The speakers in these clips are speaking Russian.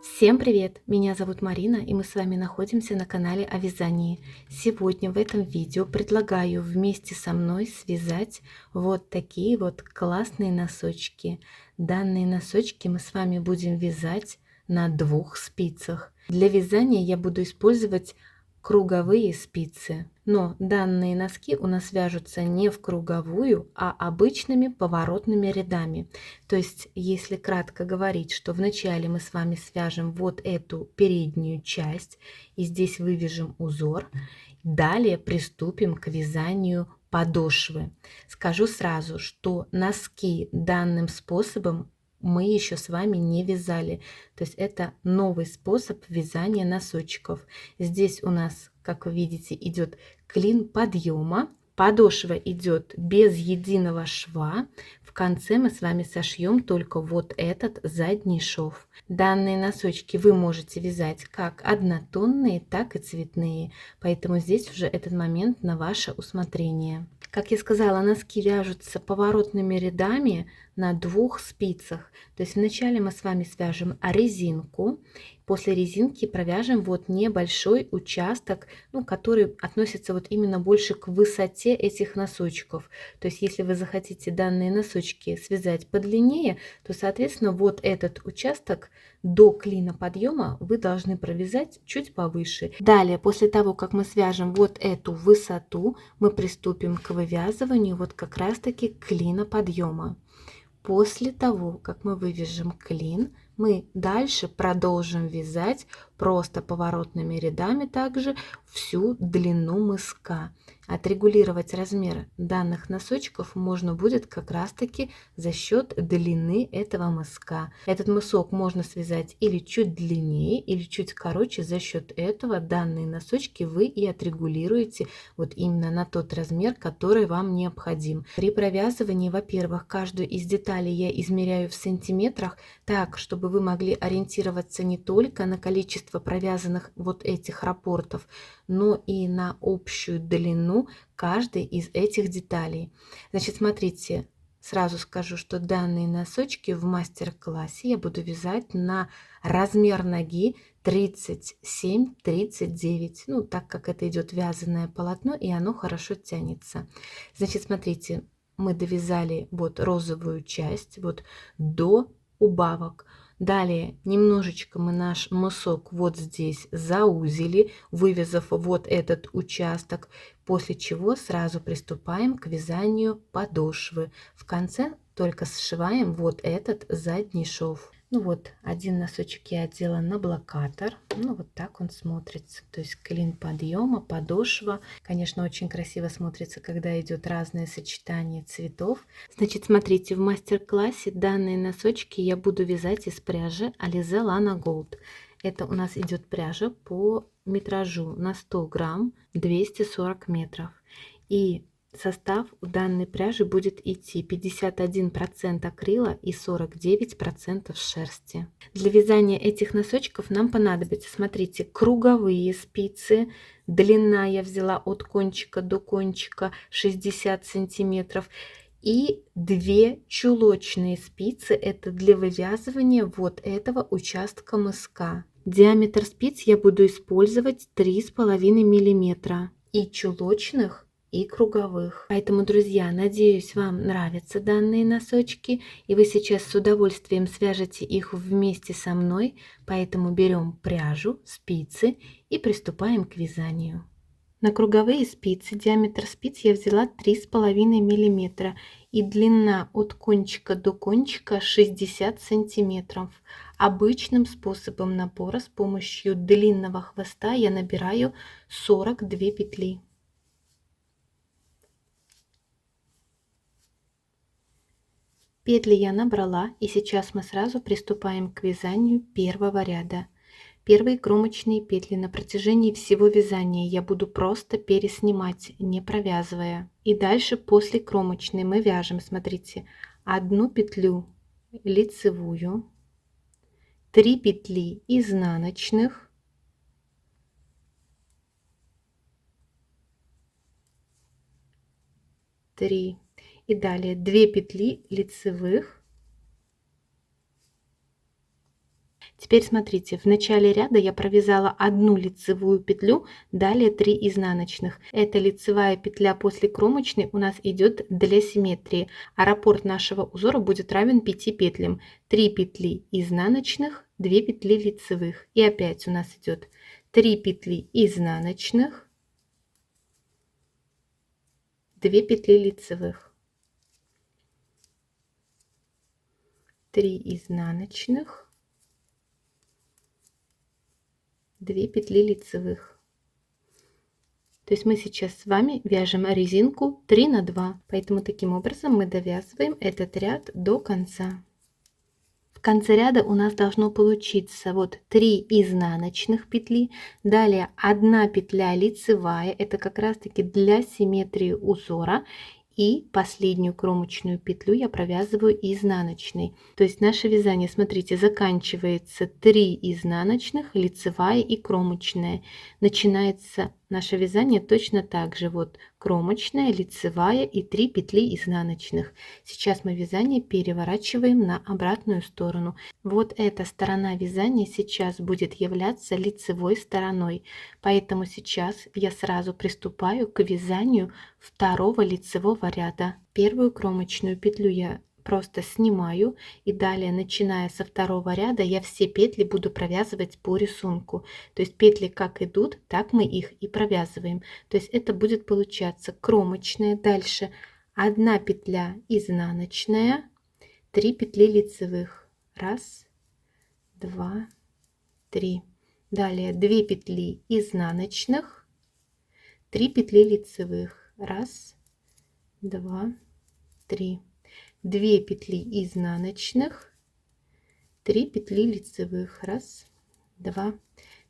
Всем привет! Меня зовут Марина, и мы с вами находимся на канале о вязании. Сегодня в этом видео предлагаю вместе со мной связать вот такие вот классные носочки. Данные носочки мы с вами будем вязать на 2 спицах. Для вязания я буду использовать круговые спицы, но данные носки у нас вяжутся не в круговую, а обычными поворотными рядами. То есть, если кратко говорить, что вначале мы с вами свяжем вот эту переднюю часть и здесь вывяжем узор, далее приступим к вязанию подошвы. Скажу сразу, что носки данным способом мы еще с вами не вязали. То есть это новый способ вязания носочков. Здесь у нас, как вы видите, идет клин подъема. Подошва идет без единого шва. В конце мы с вами сошьем только вот этот задний шов. Данные носочки вы можете вязать как однотонные, так и цветные. Поэтому здесь уже этот момент на ваше усмотрение. Как я сказала, носки вяжутся поворотными рядами на 2 спицах. То есть вначале мы с вами свяжем резинку, после резинки провяжем вот небольшой участок, который относится вот именно больше к высоте этих носочков. То есть если вы захотите данные носочки связать подлиннее, то соответственно вот этот участок до клина подъема вы должны провязать чуть повыше. Далее, после того, как мы свяжем вот эту высоту, мы приступим к вывязыванию вот как раз таки клина подъема. После того, как мы вывяжем клин, мы дальше продолжим вязать просто поворотными рядами также всю длину мыска. Отрегулировать размер данных носочков можно будет как раз таки за счет длины этого мыска. Этот мысок можно связать или чуть длиннее, или чуть короче. За счет этого данные носочки вы и отрегулируете вот именно на тот размер, который вам необходим. При провязывании, во-первых, каждую из деталей я измеряю в сантиметрах, так, чтобы вы могли ориентироваться не только на количество провязанных вот этих раппортов, но и на общую длину каждой из этих деталей. Значит, смотрите, сразу скажу, что данные носочки в мастер-классе я буду вязать на размер ноги 37-39, так как это идет вязаное полотно и оно хорошо тянется. Значит, смотрите, мы довязали вот розовую часть вот до убавок. Далее немножечко мы наш мысок вот здесь заузили, вывязав вот этот участок, после чего сразу приступаем к вязанию подошвы. В конце только сшиваем вот этот задний шов. Вот один носочек я одела на блокатор. Вот так он смотрится. То есть клин подъема, подошва. Конечно, очень красиво смотрится, когда идет разное сочетание цветов. Значит, смотрите, в мастер-классе данные носочки я буду вязать из пряжи Alize Lana Gold. Это у нас идет пряжа по метражу на 100 грамм 240 метров. И состав у данной пряжи будет идти 51% акрила и 49% шерсти. Для вязания этих носочков нам понадобится, смотрите, круговые спицы. Длина я взяла от кончика до кончика 60 сантиметров. И 2 чулочные спицы, это для вывязывания вот этого участка мыска. Диаметр спиц я буду использовать 3,5 миллиметра. И чулочных, и круговых. Поэтому, друзья, надеюсь, вам нравятся данные носочки, и вы сейчас с удовольствием свяжете их вместе со мной. Поэтому берем пряжу, спицы и приступаем к вязанию. На круговые спицы диаметр спиц я взяла 3,5 миллиметра и длина от кончика до кончика 60 сантиметров. Обычным способом набора с помощью длинного хвоста я набираю 42 петли. Петли я набрала, и сейчас мы сразу приступаем к вязанию первого ряда. Первые кромочные петли на протяжении всего вязания я буду просто переснимать, не провязывая. И дальше после кромочной мы вяжем, смотрите, 1 петлю лицевую, 3 петли изнаночных, 3 и далее 2 петли лицевых, Теперь смотрите, в начале ряда я провязала одну лицевую петлю, далее 3 изнаночных. Эта лицевая петля после кромочной у нас идет для симметрии, а раппорт нашего узора будет равен 5 петлям. 3 петли изнаночных, 2 петли лицевых. И опять у нас идет 3 петли изнаночных, 2 петли лицевых, 3 изнаночных, 2 петли лицевых. То есть мы сейчас с вами вяжем резинку 3 на 2, поэтому таким образом мы довязываем этот ряд до конца. В конце ряда у нас должно получиться вот 3 изнаночных петли, далее 1 петля лицевая, это как раз таки для симметрии узора, и последнюю кромочную петлю я провязываю изнаночной. То есть наше вязание, смотрите, заканчивается 3 изнаночных, лицевая и кромочная. Начинается наше вязание точно так же. Вот кромочная, лицевая и 3 петли изнаночных. Сейчас мы вязание переворачиваем на обратную сторону. Вот эта сторона вязания сейчас будет являться лицевой стороной. Поэтому сейчас я сразу приступаю к вязанию второго лицевого ряда. Первую кромочную петлю я просто снимаю, и далее, начиная со второго ряда, я все петли буду провязывать по рисунку. То есть петли как идут, так мы их и провязываем. То есть это будет получаться кромочная, дальше 1 петля изнаночная, 3 петли лицевых, 1, 2, 3. Далее 2 петли изнаночных, 3 петли лицевых, 1, 2, 3. 2 петли изнаночных, 3 петли лицевых, 1, 2,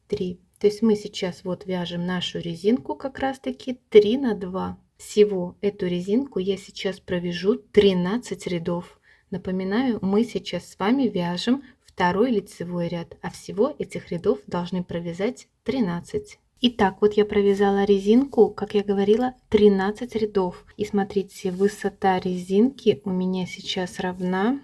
3. То есть мы сейчас вот вяжем нашу резинку как раз таки 3 на 2. Всего эту резинку я сейчас провяжу 13 рядов. Напоминаю, мы сейчас с вами вяжем второй лицевой ряд, а всего этих рядов должны провязать 13. Итак, вот я провязала резинку, как я говорила, 13 рядов. И смотрите, высота резинки у меня сейчас равна,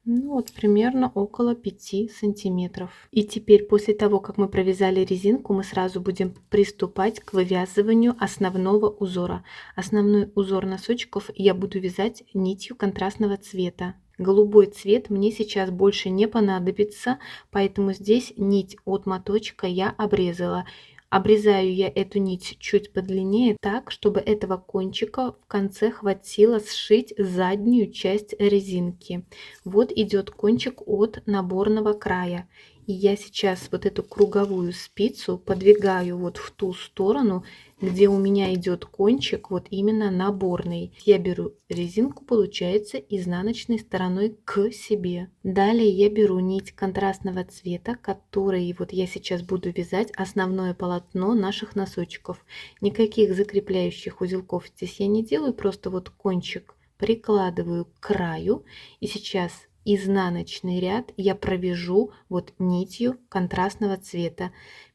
ну вот примерно около 5 сантиметров. И теперь после того, как мы провязали резинку, мы сразу будем приступать к вывязыванию основного узора. Основной узор носочков я буду вязать нитью контрастного цвета. Голубой цвет мне сейчас больше не понадобится, поэтому здесь нить от моточка я обрезала. Обрезаю я эту нить чуть подлиннее, так, чтобы этого кончика в конце хватило сшить заднюю часть резинки. Вот идет кончик от наборного края. И я сейчас вот эту круговую спицу подвигаю вот в ту сторону, где у меня идет кончик, вот именно наборный. Я беру резинку, получается, изнаночной стороной к себе. Далее я беру нить контрастного цвета, которой вот я сейчас буду вязать основное полотно наших носочков. Никаких закрепляющих узелков здесь я не делаю, просто вот кончик прикладываю к краю, и сейчас изнаночный ряд я провяжу вот нитью контрастного цвета.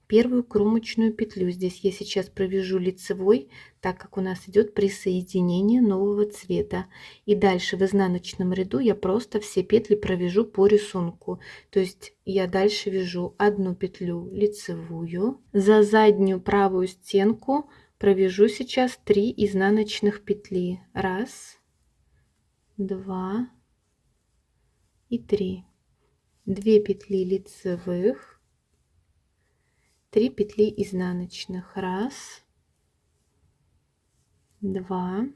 Первую кромочную петлю здесь я сейчас провяжу лицевой, так как у нас идет присоединение нового цвета. И дальше в изнаночном ряду я просто все петли провяжу по рисунку. То есть я дальше вяжу 1 петлю лицевую, за заднюю правую стенку провяжу сейчас 3 изнаночных петли. 1, 2 и 3. 2 петли лицевых, 3 петли изнаночных. 1, 2,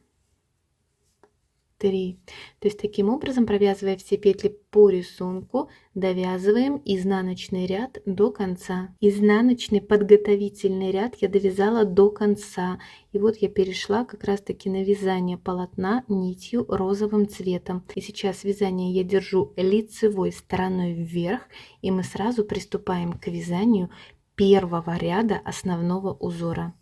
3. То есть таким образом, провязывая все петли по рисунку, довязываем изнаночный ряд до конца. Изнаночный подготовительный ряд я довязала до конца. И вот я перешла как раз таки на вязание полотна нитью розовым цветом. И сейчас вязание я держу лицевой стороной вверх, и мы сразу приступаем к вязанию первого ряда основного узора.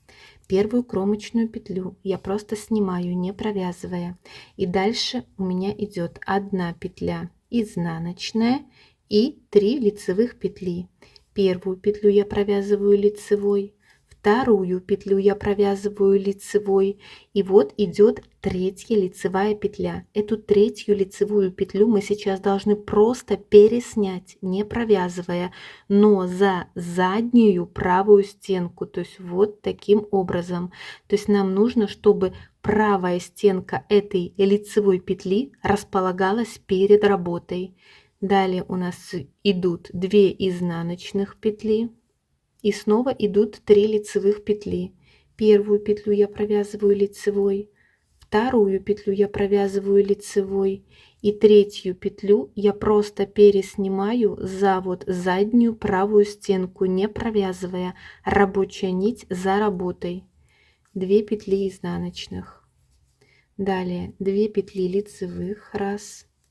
Первую кромочную петлю я просто снимаю, не провязывая. И дальше у меня идет 1 петля изнаночная и 3 лицевых петли. Первую петлю я провязываю лицевой, вторую петлю я провязываю лицевой, и вот идет третья лицевая петля. Эту третью лицевую петлю мы сейчас должны просто переснять, не провязывая, но за заднюю правую стенку, то есть вот таким образом. То есть нам нужно, чтобы правая стенка этой лицевой петли располагалась перед работой. Далее у нас идут 2 изнаночных петли и снова идут 3 лицевых петли. Первую петлю я провязываю лицевой, вторую петлю я провязываю лицевой и третью петлю я просто переснимаю за вот заднюю правую стенку, не провязывая, рабочая нить за работой. 2 петли изнаночных. Далее 2 петли лицевых, 1,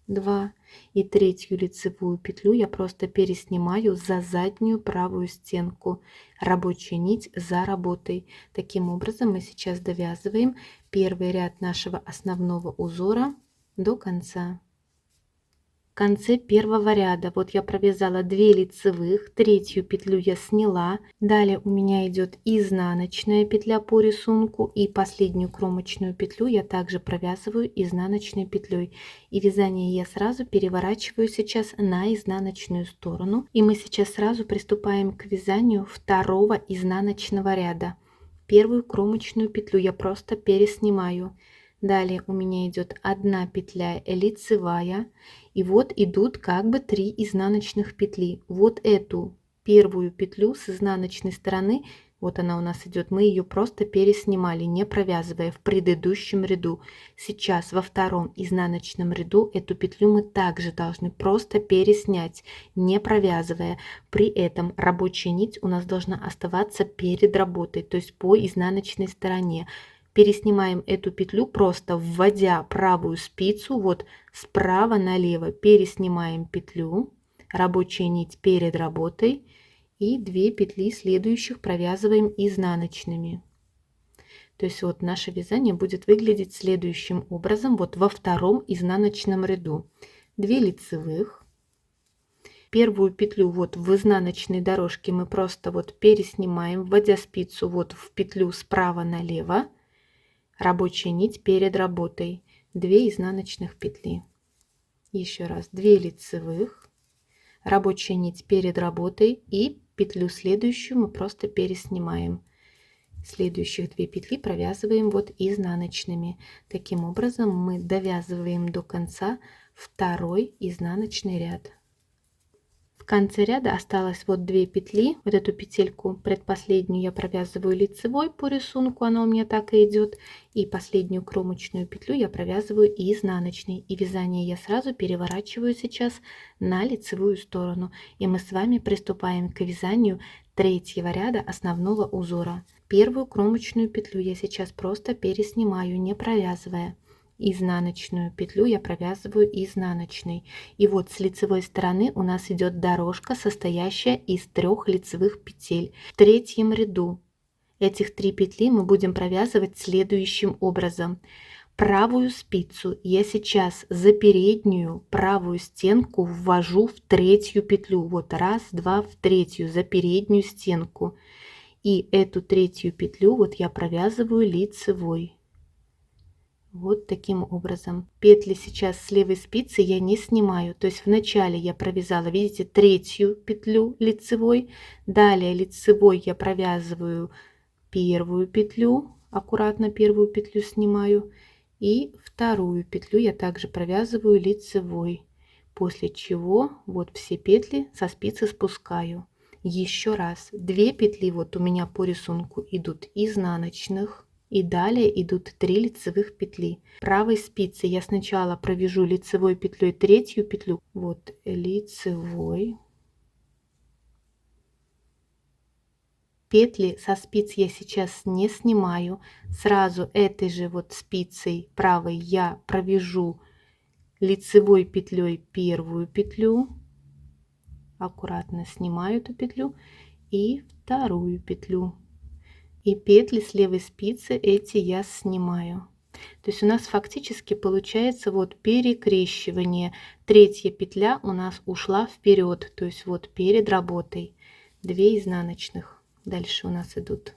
2, и третью лицевую петлю я просто переснимаю за заднюю правую стенку, рабочая нить за работой. Таким образом мы сейчас довязываем первый ряд нашего основного узора до конца. В конце первого ряда вот я провязала 2 лицевых, третью петлю я сняла, далее у меня идет изнаночная петля по рисунку и последнюю кромочную петлю я также провязываю изнаночной петлей, и вязание я сразу переворачиваю сейчас на изнаночную сторону, и мы сейчас сразу приступаем к вязанию второго изнаночного ряда. Первую кромочную петлю я просто переснимаю. Далее у меня идет 1 петля лицевая, и вот идут как бы 3 изнаночных петли. Вот эту первую петлю с изнаночной стороны, вот она у нас идет, мы ее просто переснимали, не провязывая в предыдущем ряду. Сейчас во втором изнаночном ряду эту петлю мы также должны просто переснять, не провязывая. При этом рабочая нить у нас должна оставаться перед работой, то есть по изнаночной стороне. Переснимаем эту петлю, просто вводя правую спицу вот справа налево, переснимаем петлю, рабочая нить перед работой, и 2 петли следующих провязываем изнаночными. То есть вот наше вязание будет выглядеть следующим образом. Вот во втором изнаночном ряду 2 лицевых, первую петлю вот в изнаночной дорожке мы просто вот переснимаем, вводя спицу вот в петлю справа налево, рабочая нить перед работой, 2 изнаночных петли. Еще раз 2 лицевых, рабочая нить перед работой, и петлю следующую мы просто переснимаем. Следующих 2 петли провязываем вот изнаночными. Таким образом мы довязываем до конца второй изнаночный ряд. В конце ряда осталось вот 2 петли, вот эту петельку предпоследнюю я провязываю лицевой по рисунку, она у меня так и идет, и последнюю кромочную петлю я провязываю изнаночной, и вязание я сразу переворачиваю сейчас на лицевую сторону, и мы с вами приступаем к вязанию третьего ряда основного узора. Первую кромочную петлю я сейчас просто переснимаю, не провязывая. Изнаночную петлю я провязываю изнаночной, и вот с лицевой стороны у нас идет дорожка, состоящая из 3 лицевых петель. В третьем ряду этих 3 петли мы будем провязывать следующим образом. Правую спицу я сейчас за переднюю правую стенку ввожу в третью петлю, вот 1, 2, в третью, за переднюю стенку, и эту третью петлю вот я провязываю лицевой. Вот таким образом. Петли сейчас с левой спицы я не снимаю. То есть вначале я провязала, видите, третью петлю лицевой. Далее лицевой я провязываю первую петлю. Аккуратно первую петлю снимаю. И вторую петлю я также провязываю лицевой. После чего вот все петли со спицы спускаю. Еще раз. 2 петли вот у меня по рисунку идут изнаночных. И далее идут 3 лицевых петли. Правой спицей я сначала провяжу лицевой петлей третью петлю. Вот лицевой. Петли со спиц я сейчас не снимаю. Сразу этой же вот спицей правой я провяжу лицевой петлей первую петлю. Аккуратно снимаю эту петлю и вторую петлю. И петли с левой спицы эти я снимаю. То есть у нас фактически получается вот перекрещивание. Третья петля у нас ушла вперед, то есть вот перед работой. 2 изнаночных. Дальше у нас идут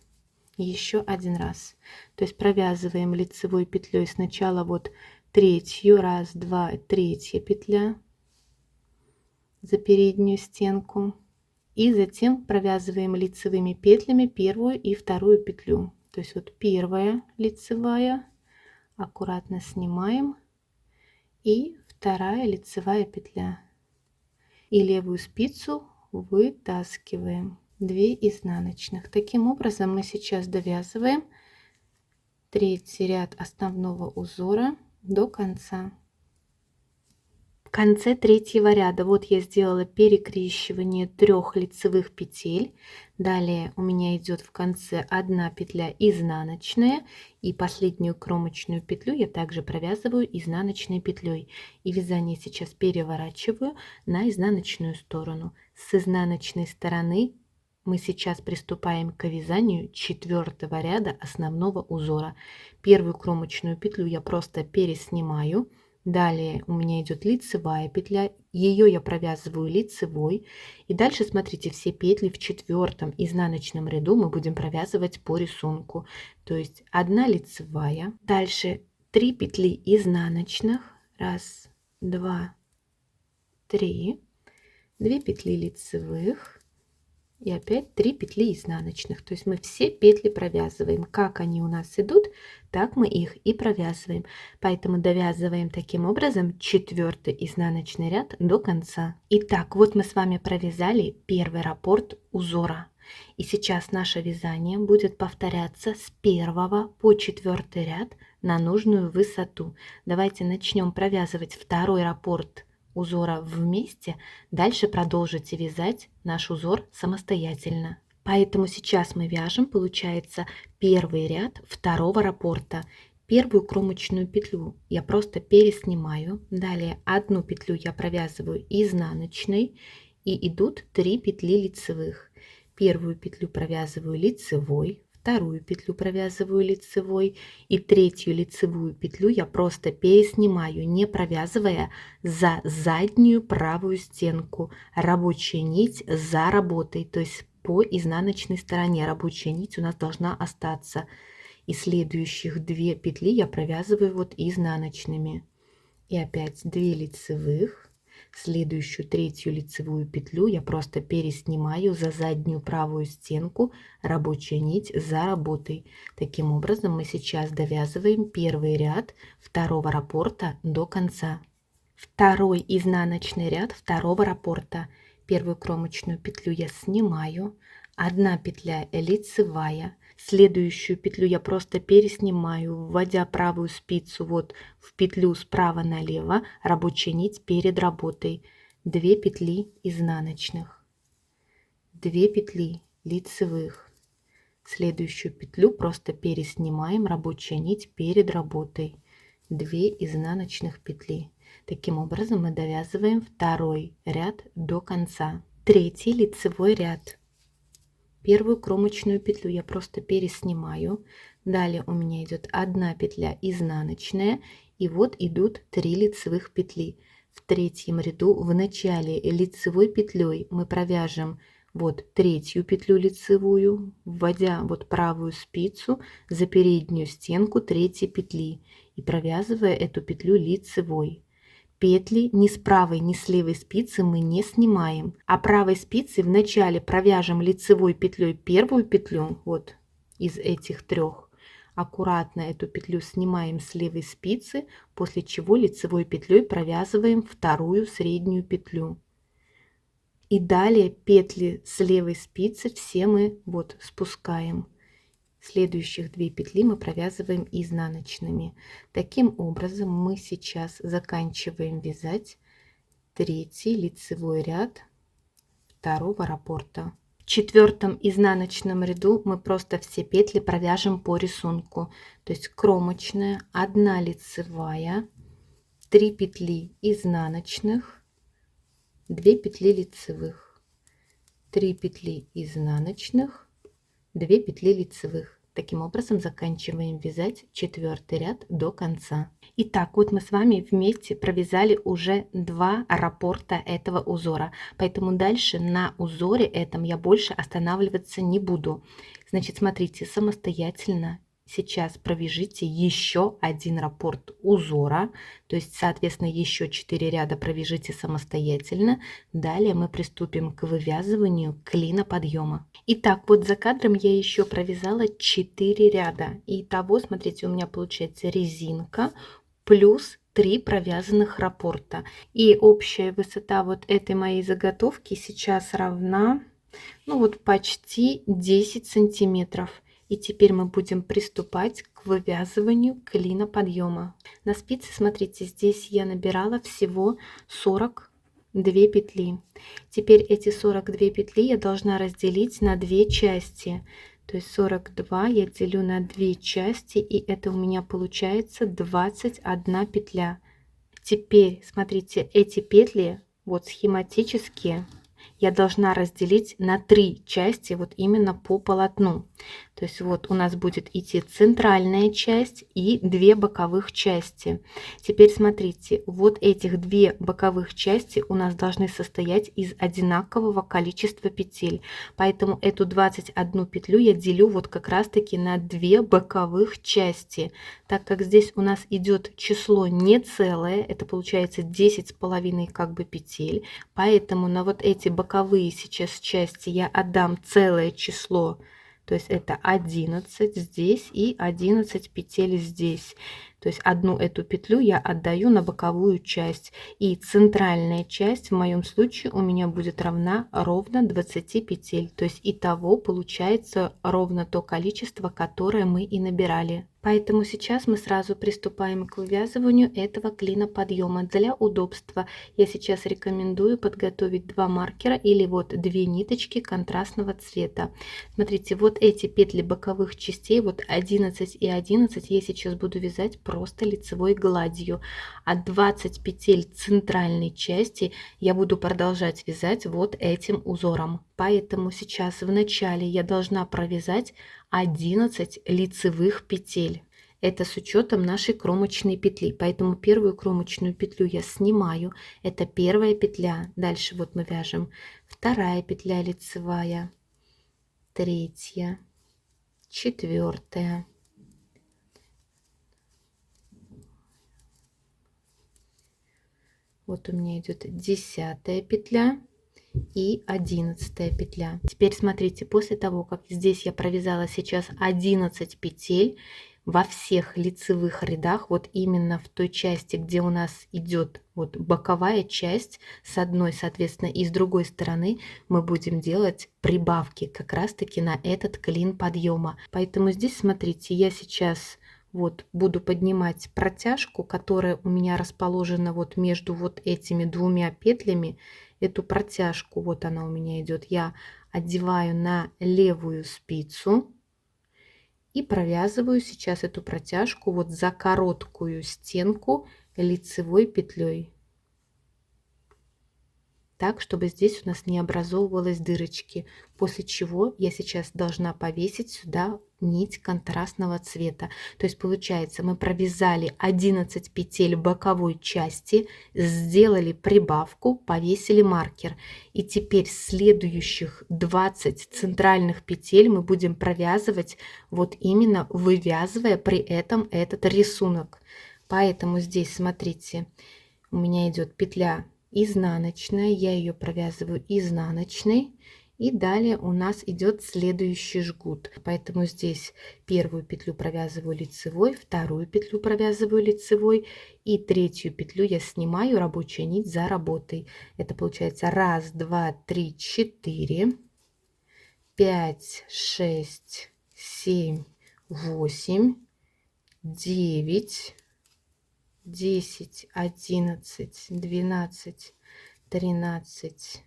еще один раз. То есть провязываем лицевой петлей сначала вот третью, раз, два, третья петля за переднюю стенку, и затем провязываем лицевыми петлями первую и вторую петлю. То есть вот первая лицевая, аккуратно снимаем, и вторая лицевая петля, и левую спицу вытаскиваем, 2 изнаночных. Таким образом мы сейчас довязываем третий ряд основного узора до конца. В конце третьего ряда вот я сделала перекрещивание 3 лицевых петель. Далее у меня идет в конце 1 петля изнаночная, и последнюю кромочную петлю я также провязываю изнаночной петлей. И вязание сейчас переворачиваю на изнаночную сторону. С изнаночной стороны мы сейчас приступаем к вязанию 4-го ряда основного узора. Первую кромочную петлю я просто переснимаю. Далее у меня идет лицевая петля, ее я провязываю лицевой. И дальше смотрите, все петли в 4-м изнаночном ряду мы будем провязывать по рисунку. То есть 1 лицевая, дальше 3 петли изнаночных, 1, 2, 3, 2 петли лицевых. И опять 3 петли изнаночных. То есть мы все петли провязываем. Как они у нас идут, так мы их и провязываем. Поэтому довязываем таким образом 4-й изнаночный ряд до конца. Итак, вот мы с вами провязали первый раппорт узора. И сейчас наше вязание будет повторяться с 1 по 4 ряд на нужную высоту. Давайте начнем провязывать второй раппорт узора вместе, дальше продолжите вязать наш узор самостоятельно. Поэтому сейчас мы вяжем, получается, первый ряд второго раппорта. Первую кромочную петлю я просто переснимаю, далее 1 петлю я провязываю изнаночной, и идут 3 петли лицевых. Первую петлю провязываю лицевой, вторую петлю провязываю лицевой, и третью лицевую петлю я просто переснимаю, не провязывая, за заднюю правую стенку. Рабочая нить за работой, то есть по изнаночной стороне рабочая нить у нас должна остаться. И следующих 2 петли я провязываю вот изнаночными. И опять 2 лицевых. Следующую третью лицевую петлю я просто переснимаю за заднюю правую стенку, рабочая нить за работой. Таким образом мы сейчас довязываем первый ряд второго раппорта до конца. Второй изнаночный ряд второго раппорта. Первую кромочную петлю я снимаю, 1 петля лицевая. Следующую петлю я просто переснимаю, вводя правую спицу вот в петлю справа налево, рабочая нить перед работой. 2 петли изнаночных, 2 петли лицевых. Следующую петлю просто переснимаем, рабочая нить перед работой. 2 изнаночных петли. Таким образом мы довязываем второй ряд до конца. Третий лицевой ряд. Первую кромочную петлю я просто переснимаю. Далее у меня идет 1 петля изнаночная, и вот идут 3 лицевых петли. В третьем ряду в начале лицевой петлей мы провяжем вот третью петлю лицевую, вводя вот правую спицу за переднюю стенку третьей петли и провязывая эту петлю лицевой. Петли ни с правой, ни с левой спицы мы не снимаем, а правой спицей вначале провяжем лицевой петлей первую петлю, вот из этих 3. Аккуратно эту петлю снимаем с левой спицы, после чего лицевой петлей провязываем вторую среднюю петлю. И далее петли с левой спицы все мы вот спускаем. Следующих 2 петли мы провязываем изнаночными. Таким образом мы сейчас заканчиваем вязать третий лицевой ряд второго раппорта. В 4-м изнаночном ряду мы просто все петли провяжем по рисунку. То есть кромочная, 1 лицевая, 3 петли изнаночных, 2 петли лицевых, 3 петли изнаночных, 2 петли лицевых. Таким образом заканчиваем вязать 4-й ряд до конца. Итак, вот мы с вами вместе провязали уже 2 раппорта этого узора. Поэтому дальше на узоре этом я больше останавливаться не буду. Значит, смотрите, самостоятельно сейчас провяжите еще один раппорт узора, то есть, соответственно, еще 4 ряда провяжите самостоятельно. Далее мы приступим к вывязыванию клина подъема. Итак, вот за кадром я еще провязала 4 ряда. Итого, смотрите, у меня получается резинка плюс 3 провязанных раппорта. И общая высота вот этой моей заготовки сейчас равна, ну вот, почти 10 сантиметров. И теперь мы будем приступать к вывязыванию клина подъема. На спице, смотрите, здесь я набирала всего 42 петли. Теперь эти 42 петли я должна разделить на 2 части. То есть 42 я делю на 2 части, и это у меня получается 21 петля. Теперь, смотрите, эти петли, вот схематически, я должна разделить на 3 части, вот именно по полотну. То есть вот у нас будет идти центральная часть и 2 боковых части. Теперь смотрите, вот этих 2 боковых части у нас должны состоять из одинакового количества петель. Поэтому эту 21 петлю я делю вот как раз таки на 2 боковых части. Так как здесь у нас идет число не целое, это получается 10,5 как бы петель. Поэтому на вот эти боковые сейчас части я отдам целое число. То есть это 11 здесь и 11 петель здесь. То есть одну эту петлю я отдаю на боковую часть. И центральная часть в моем случае у меня будет равна ровно 20 петель. То есть итого получается ровно то количество, которое мы и набирали. Поэтому сейчас мы сразу приступаем к вывязыванию этого клина подъема. Для удобства я сейчас рекомендую подготовить 2 маркера или вот 2 ниточки контрастного цвета. Смотрите, вот эти петли боковых частей, вот 11 и 11 я сейчас буду вязать просто лицевой гладью. А 20 петель центральной части я буду продолжать вязать вот этим узором. Поэтому сейчас в начале я должна провязать 11 лицевых петель. Это с учетом нашей кромочной петли. Поэтому первую кромочную петлю я снимаю. Это первая петля. Дальше вот мы вяжем вторая петля лицевая, третья, четвертая, вот у меня идет 10 петля и 11 петля. Теперь смотрите, после того, как здесь я провязала сейчас 11 петель, во всех лицевых рядах, вот именно в той части, где у нас идет вот боковая часть с одной, соответственно, и с другой стороны, мы будем делать прибавки как раз таки на этот клин подъема. Поэтому здесь, смотрите, я сейчас вот буду поднимать протяжку, которая у меня расположена вот между вот этими двумя петлями. Эту протяжку, вот она у меня идет, я одеваю на левую спицу и провязываю сейчас эту протяжку вот за короткую стенку лицевой петлей, так, чтобы здесь у нас не образовывалось дырочки. После чего я сейчас должна повесить сюда нить контрастного цвета. То есть получается, мы провязали 11 петель боковой части, сделали прибавку, повесили маркер. И теперь следующих 20 центральных петель мы будем провязывать вот именно вывязывая при этом этот рисунок. Поэтому здесь, смотрите, у меня идет петля изнаночная, я ее провязываю изнаночной, и далее у нас идет следующий жгут. Поэтому здесь первую петлю провязываю лицевой, вторую петлю провязываю лицевой, и третью петлю я снимаю, рабочая нить за работой. Это получается 1, 2, 3, 4, 5, 6, 7, 8, 9, 10, 11, 12, 13,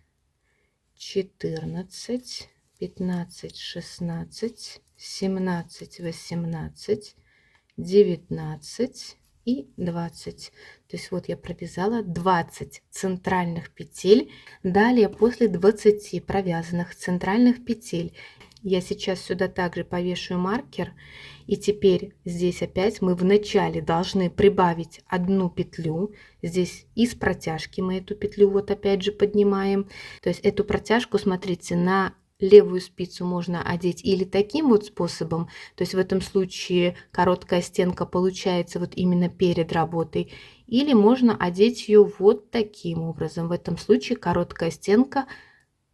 14, 15, 16, 17, 18, 19 и 20. То есть вот я провязала 20 центральных петель. Далее после 20 провязанных центральных петель я сейчас сюда также повешу маркер. И теперь здесь опять мы в начале должны прибавить одну петлю. Здесь из протяжки мы эту петлю вот опять же поднимаем. То есть эту протяжку, смотрите, на левую спицу можно одеть или таким вот способом, то есть в этом случае короткая стенка получается вот именно перед работой, или можно одеть ее вот таким образом. В этом случае короткая стенка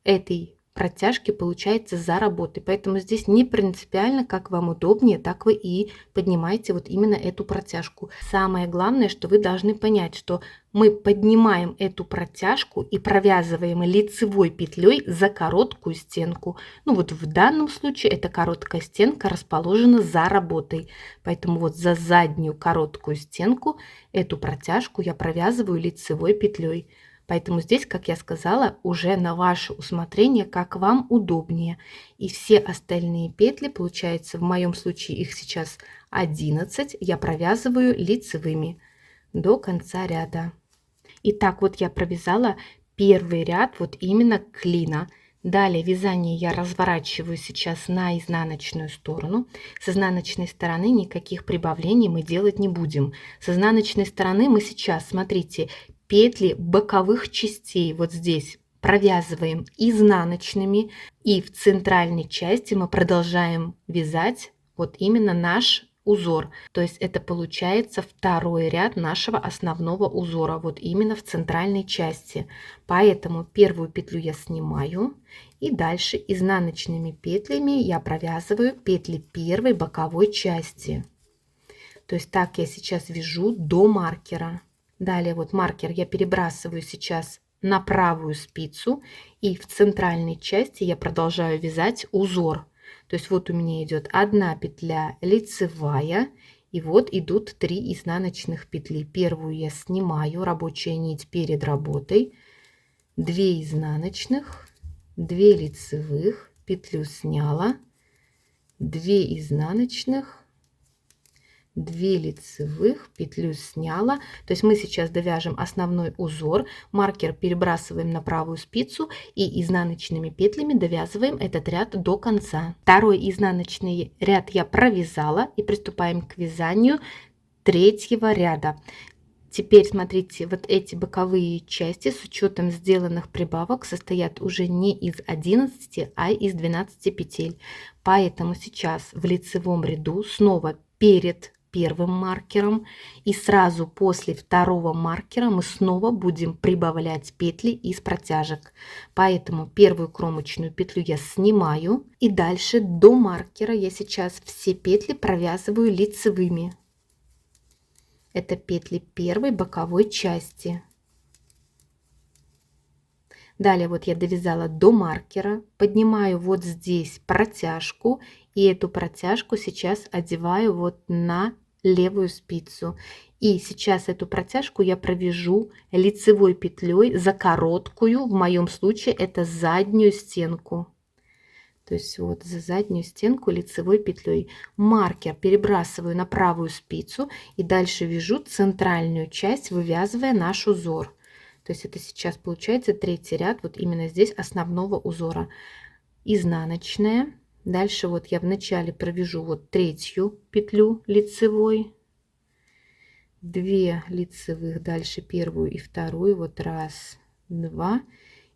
этой протяжки получается за работой. Поэтому здесь не принципиально, как вам удобнее, так вы и поднимаете вот именно эту протяжку. Самое главное, что вы должны понять, что мы поднимаем эту протяжку и провязываем лицевой петлей за короткую стенку. Ну вот в данном случае эта короткая стенка расположена за работой. Поэтому вот за заднюю короткую стенку эту протяжку я провязываю лицевой петлей. Поэтому здесь, как я сказала, уже на ваше усмотрение, как вам удобнее. И все остальные петли, получается, в моем случае их сейчас 11, я провязываю лицевыми до конца ряда. Итак, вот я провязала первый ряд вот именно клина. Далее вязание я разворачиваю сейчас на изнаночную сторону. С изнаночной стороны никаких прибавлений мы делать не будем. С изнаночной стороны мы сейчас, смотрите, петли боковых частей вот здесь провязываем изнаночными, и в центральной части мы продолжаем вязать вот именно наш узор. То есть это получается второй ряд нашего основного узора, вот именно в центральной части. Поэтому первую петлю я снимаю, и дальше изнаночными петлями я провязываю петли первой боковой части. То есть так я сейчас вяжу до маркера. Далее вот маркер я перебрасываю сейчас на правую спицу, и в центральной части я продолжаю вязать узор. То есть вот у меня идет одна петля лицевая, и вот идут 3 изнаночных петли. Первую я снимаю, рабочая нить перед работой, 2 изнаночных, 2 лицевых, петлю сняла, 2 изнаночных, 2 лицевых, петлю сняла. То есть мы сейчас довяжем основной узор, маркер перебрасываем на правую спицу и изнаночными петлями довязываем этот ряд до конца. Второй изнаночный ряд я провязала, и приступаем к вязанию третьего ряда. Теперь смотрите, вот эти боковые части с учетом сделанных прибавок состоят уже не из 11, а из 12 петель. Поэтому сейчас в лицевом ряду снова перед первым маркером и сразу после второго маркера мы снова будем прибавлять петли из протяжек. Поэтому первую кромочную петлю я снимаю, и дальше до маркера я сейчас все петли провязываю лицевыми. Это петли первой боковой части. Далее вот я довязала до маркера, поднимаю вот здесь протяжку, и эту протяжку сейчас одеваю вот на левую спицу. И сейчас эту протяжку я провяжу лицевой петлей за короткую, в моем случае это заднюю стенку. То есть вот за заднюю стенку лицевой петлей. Маркер перебрасываю на правую спицу и дальше вяжу центральную часть, вывязывая наш узор. То есть это сейчас получается третий ряд, вот именно здесь основного узора. Изнаночная. Дальше вот я вначале провяжу вот третью петлю лицевой. 2 лицевых, дальше первую и вторую, вот раз, два.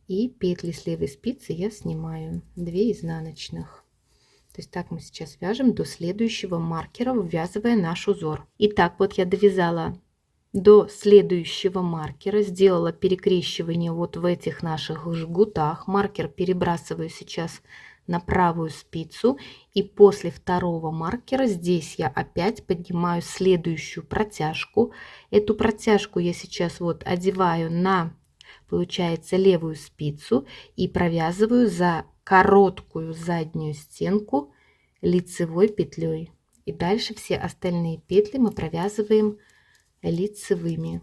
И петли с левой спицы я снимаю, 2 изнаночных. То есть так мы сейчас вяжем до следующего маркера, вывязывая наш узор. Итак, вот я довязала до следующего маркера, сделала перекрещивание вот в этих наших жгутах. Маркер перебрасываю сейчас на правую спицу, и после второго маркера здесь я опять поднимаю следующую протяжку. Эту протяжку я сейчас вот одеваю на, получается, левую спицу и провязываю за короткую заднюю стенку лицевой петлей. И дальше все остальные петли мы провязываем лицевыми.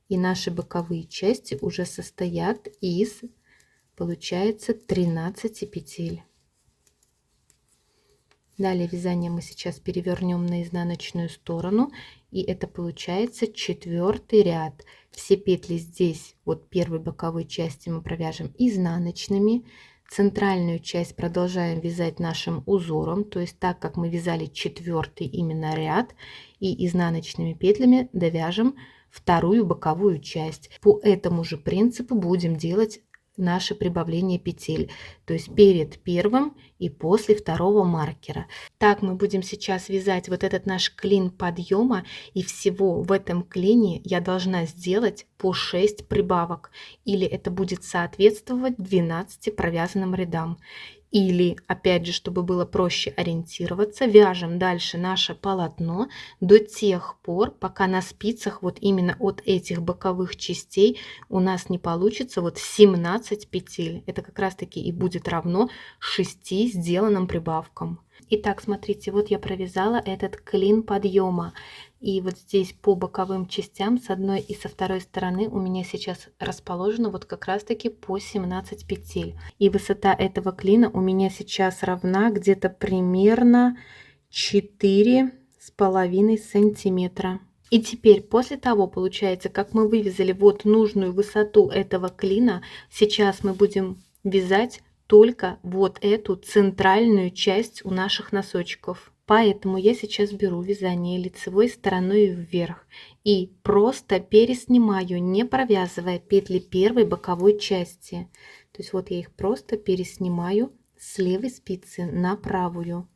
И наши боковые части уже состоят из, получается, 13 петель. Далее вязание мы сейчас перевернем на изнаночную сторону, и это получается 4-й ряд. Все петли здесь, вот первой боковой части, мы провяжем изнаночными. Центральную часть продолжаем вязать нашим узором, то есть так как мы вязали 4-й именно ряд, и изнаночными петлями довяжем вторую боковую часть. По этому же принципу будем делать наше прибавление петель, то есть перед первым и после второго маркера. Так мы будем сейчас вязать вот этот наш клин подъема, и всего в этом клине я должна сделать по 6 прибавок, или это будет соответствовать 12 провязанным рядам. Или, опять же, чтобы было проще ориентироваться, вяжем дальше наше полотно до тех пор, пока на спицах вот именно от этих боковых частей у нас не получится вот 17 петель. Это как раз таки и будет равно 6 сделанным прибавкам. Итак, смотрите, вот я провязала этот клин подъема. И вот здесь по боковым частям с одной и со второй стороны у меня сейчас расположено вот как раз таки по 17 петель. И высота этого клина у меня сейчас равна где-то примерно 4,5 сантиметра. И теперь после того, получается, как мы вывязали вот нужную высоту этого клина, сейчас мы будем вязать только вот эту центральную часть у наших носочков. Поэтому я сейчас беру вязание лицевой стороной вверх и просто переснимаю, не провязывая петли первой боковой части. То есть вот я их просто переснимаю с левой спицы на правую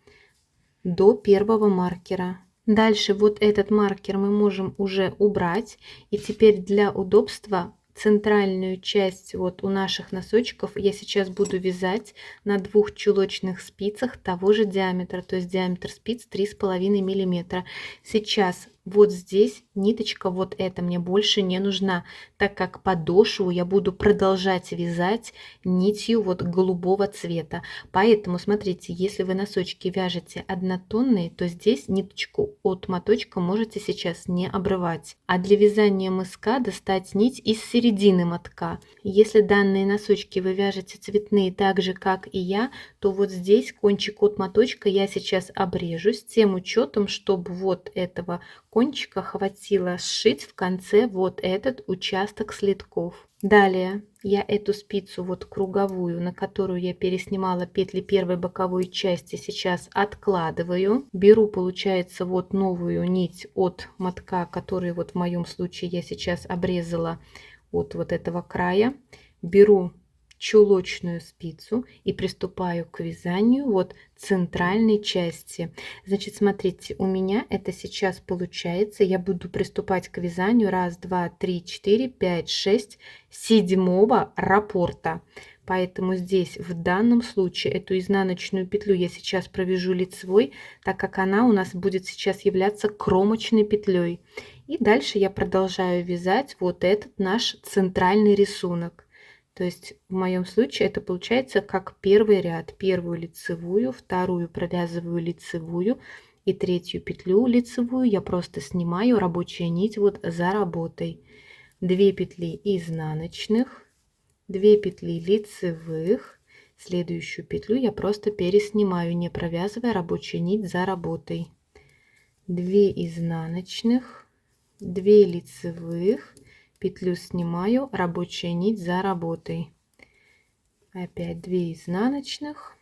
до первого маркера. Дальше вот этот маркер мы можем уже убрать. И теперь для удобства центральную часть вот у наших носочков я сейчас буду вязать на 2 чулочных спицах того же диаметра, то есть диаметр спиц 3,5 миллиметра. Сейчас вот здесь ниточка вот эта мне больше не нужна, так как подошву я буду продолжать вязать нитью вот голубого цвета. Поэтому смотрите, если вы носочки вяжете однотонные, то здесь ниточку от моточка можете сейчас не обрывать. А для вязания мыска достать нить из середины мотка. Если данные носочки вы вяжете цветные так же, как и я, то вот здесь кончик от моточка я сейчас обрежу с тем учетом, чтобы вот этого кончика хватило сшить в конце вот этот участок слитков. Далее я эту спицу вот круговую, на которую я переснимала петли первой боковой части, сейчас откладываю. Беру, получается, вот новую нить от мотка, который вот в моем случае я сейчас обрезала от вот этого края. Беру чулочную спицу и приступаю к вязанию вот центральной части. Значит, смотрите, у меня это сейчас получается, я буду приступать к вязанию 1, 2, 3, 4, 5, 6, 7 раппорта. Поэтому здесь в данном случае эту изнаночную петлю я сейчас провяжу лицевой, так как она у нас будет сейчас являться кромочной петлей. И дальше я продолжаю вязать вот этот наш центральный рисунок. То есть в моем случае это получается как первый ряд. Первую лицевую, вторую провязываю лицевую и третью петлю лицевую я просто снимаю рабочая нить вот за работой. 2 петли изнаночных, 2 петли лицевых, следующую петлю я просто переснимаю, не провязывая рабочую нить за работой. 2 изнаночных, 2 лицевых, петлю снимаю, рабочая нить за работой. Опять 2 изнаночных,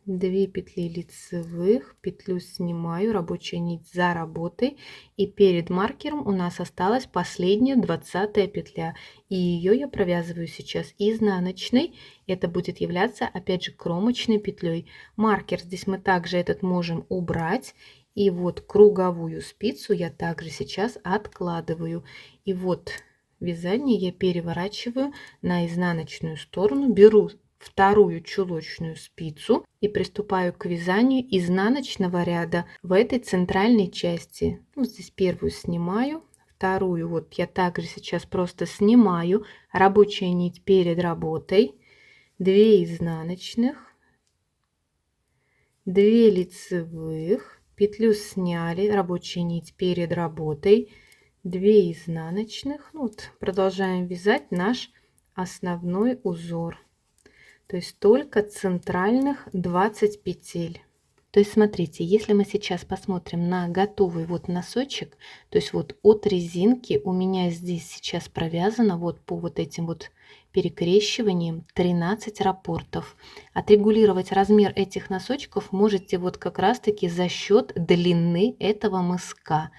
2 петли лицевых, петлю снимаю, рабочая нить за работой. И перед маркером у нас осталась последняя 20 петля. И ее я провязываю сейчас изнаночной. Это будет являться опять же кромочной петлей. Маркер здесь мы также этот можем убрать. И вот круговую спицу я также сейчас откладываю. И вот вязание я переворачиваю на изнаночную сторону, беру вторую чулочную спицу и приступаю к вязанию изнаночного ряда в этой центральной части. Вот здесь первую снимаю, вторую вот я также сейчас просто снимаю, рабочая нить перед работой, 2 изнаночных, 2 лицевых, петлю сняли, рабочая нить перед работой, 2 изнаночных. Вот, продолжаем вязать наш основной узор, то есть только центральных 20 петель. То есть смотрите, если мы сейчас посмотрим на готовый вот носочек, то есть вот от резинки у меня здесь сейчас провязано вот по вот этим вот перекрещиваниям 13 раппортов. Отрегулировать размер этих носочков можете вот как раз таки за счет длины этого мыска.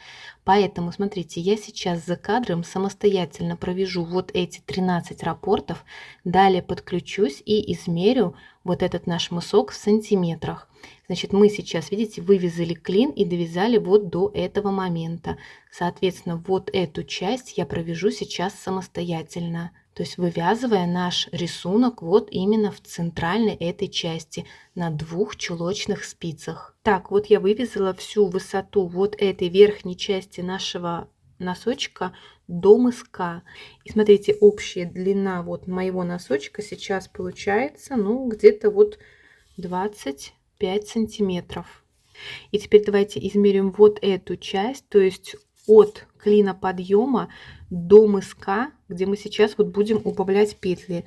Поэтому смотрите, я сейчас за кадром самостоятельно провяжу вот эти 13 раппортов, далее подключусь и измерю вот этот наш мысок в сантиметрах. Значит, мы сейчас, видите, вывязали клин и довязали вот до этого момента. Соответственно, вот эту часть я провяжу сейчас самостоятельно. То есть вывязывая наш рисунок вот именно в центральной этой части на 2 чулочных спицах. Так, вот я вывязала всю высоту вот этой верхней части нашего носочка до мыска. И смотрите, общая длина вот моего носочка сейчас получается, ну, где-то вот 25 сантиметров. И теперь давайте измерим вот эту часть, то есть от клина подъема до мыска, где мы сейчас вот будем убавлять петли.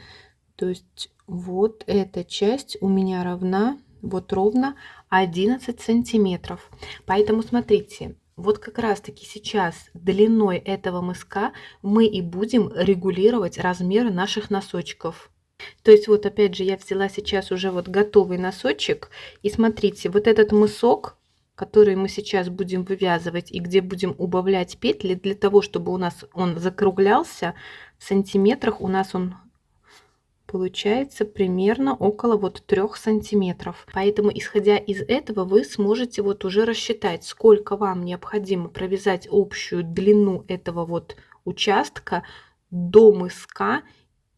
То есть вот эта часть у меня равна вот ровно 11 сантиметров. Поэтому смотрите, вот как раз таки сейчас длиной этого мыска мы и будем регулировать размеры наших носочков. То есть вот опять же я взяла сейчас уже вот готовый носочек, и смотрите, вот этот мысок, который мы сейчас будем вывязывать и где будем убавлять петли, для того чтобы у нас он закруглялся в сантиметрах, у нас он получается примерно около вот 3 сантиметров. Поэтому исходя из этого вы сможете вот уже рассчитать, сколько вам необходимо провязать общую длину этого вот участка до мыска,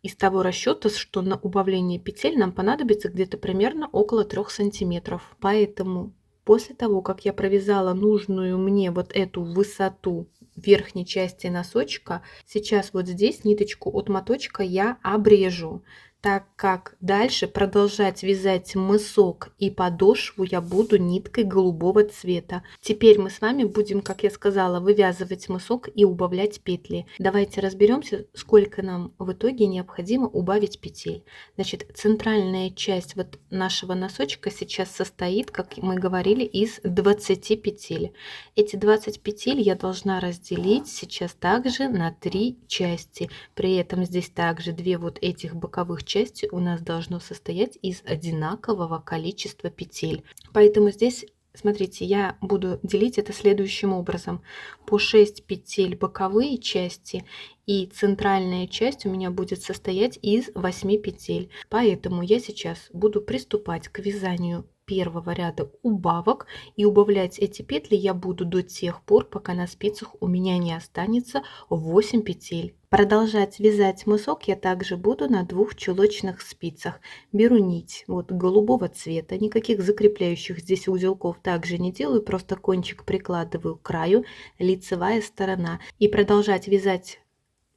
из того расчета, что на убавление петель нам понадобится где-то примерно около 3 сантиметров. Поэтому после того, как я провязала нужную мне вот эту высоту верхней части носочка, сейчас вот здесь ниточку от моточка я обрежу, так как дальше продолжать вязать мысок и подошву я буду ниткой голубого цвета. Теперь мы с вами будем, как я сказала, вывязывать мысок и убавлять петли. Давайте разберемся, сколько нам в итоге необходимо убавить петель. Значит, центральная часть вот нашего носочка сейчас состоит, как мы говорили, из 20 петель. Эти 20 петель я должна разделить сейчас также на 3 части. При этом здесь также 2 вот этих боковых части у нас должно состоять из одинакового количества петель. Поэтому здесь, смотрите, я буду делить это следующим образом. По 6 петель боковые части, и центральная часть у меня будет состоять из 8 петель. Поэтому я сейчас буду приступать к вязанию первого ряда убавок, и убавлять эти петли я буду до тех пор, пока на спицах у меня не останется 8 петель. Продолжать вязать мысок я также буду на 2 чулочных спицах. Беру нить вот голубого цвета, никаких закрепляющих здесь узелков также не делаю, просто кончик прикладываю к краю, лицевая сторона. И продолжать вязать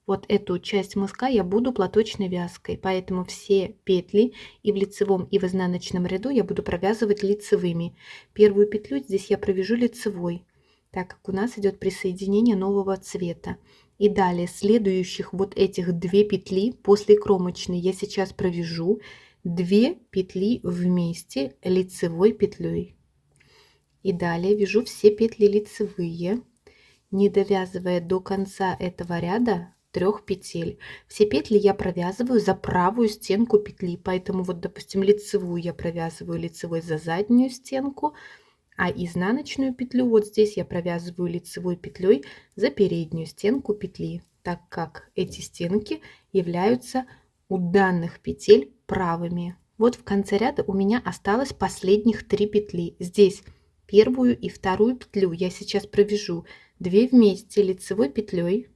вот эту часть мыска я буду платочной вязкой, поэтому все петли и в лицевом, и в изнаночном ряду я буду провязывать лицевыми. Первую петлю здесь я провяжу лицевой, так как у нас идет присоединение нового цвета. И далее следующих вот этих 2 петли после кромочной я сейчас провяжу 2 петли вместе лицевой петлей. И далее вяжу все петли лицевые, не довязывая до конца этого ряда 3 петель. Все петли я провязываю за правую стенку петли, поэтому вот, допустим, лицевую я провязываю лицевой за заднюю стенку, а изнаночную петлю вот здесь я провязываю лицевой петлей за переднюю стенку петли, так как эти стенки являются у данных петель правыми. Вот в конце ряда у меня осталось последних 3 петли. Здесь первую и вторую петлю я сейчас провяжу 2 вместе лицевой петлей,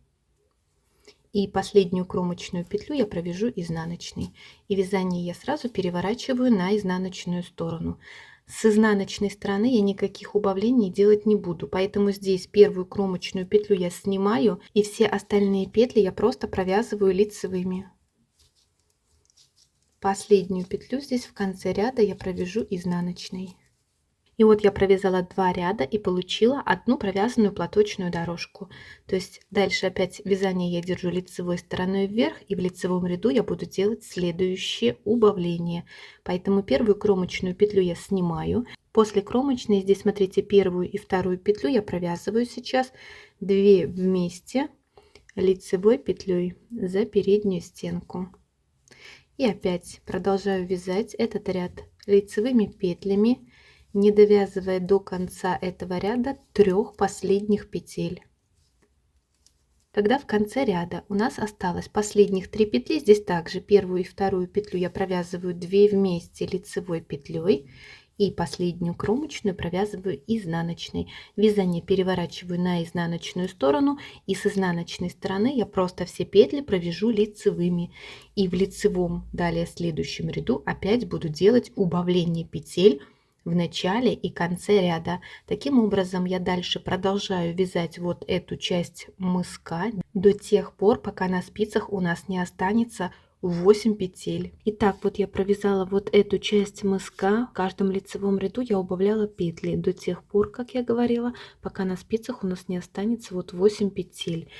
и последнюю кромочную петлю я провяжу изнаночной. И вязание я сразу переворачиваю на изнаночную сторону. С изнаночной стороны я никаких убавлений делать не буду, поэтому здесь первую кромочную петлю я снимаю, и все остальные петли я просто провязываю лицевыми. Последнюю петлю здесь в конце ряда я провяжу изнаночной. И вот я провязала 2 ряда и получила одну провязанную платочную дорожку. То есть дальше опять вязание я держу лицевой стороной вверх, и в лицевом ряду я буду делать следующее убавление. Поэтому первую кромочную петлю я снимаю. После кромочной здесь, смотрите, первую и вторую петлю я провязываю сейчас 2 вместе лицевой петлей за переднюю стенку. И опять продолжаю вязать этот ряд лицевыми петлями, не довязывая до конца этого ряда 3 последних петель. Тогда в конце ряда у нас осталось последних 3 петли. Здесь также первую и вторую петлю я провязываю 2 вместе лицевой петлей и последнюю кромочную провязываю изнаночной. Вязание переворачиваю на изнаночную сторону, и с изнаночной стороны я просто все петли провяжу лицевыми. И в лицевом далее следующем ряду опять буду делать убавление петель в начале и конце ряда. Таким образом я дальше продолжаю вязать вот эту часть мыска до тех пор, пока на спицах у нас не останется 8 петель. Итак, вот я провязала вот эту часть мыска. В каждом лицевом ряду я убавляла петли до тех пор, как я говорила, пока на спицах у нас не останется вот 8 петель.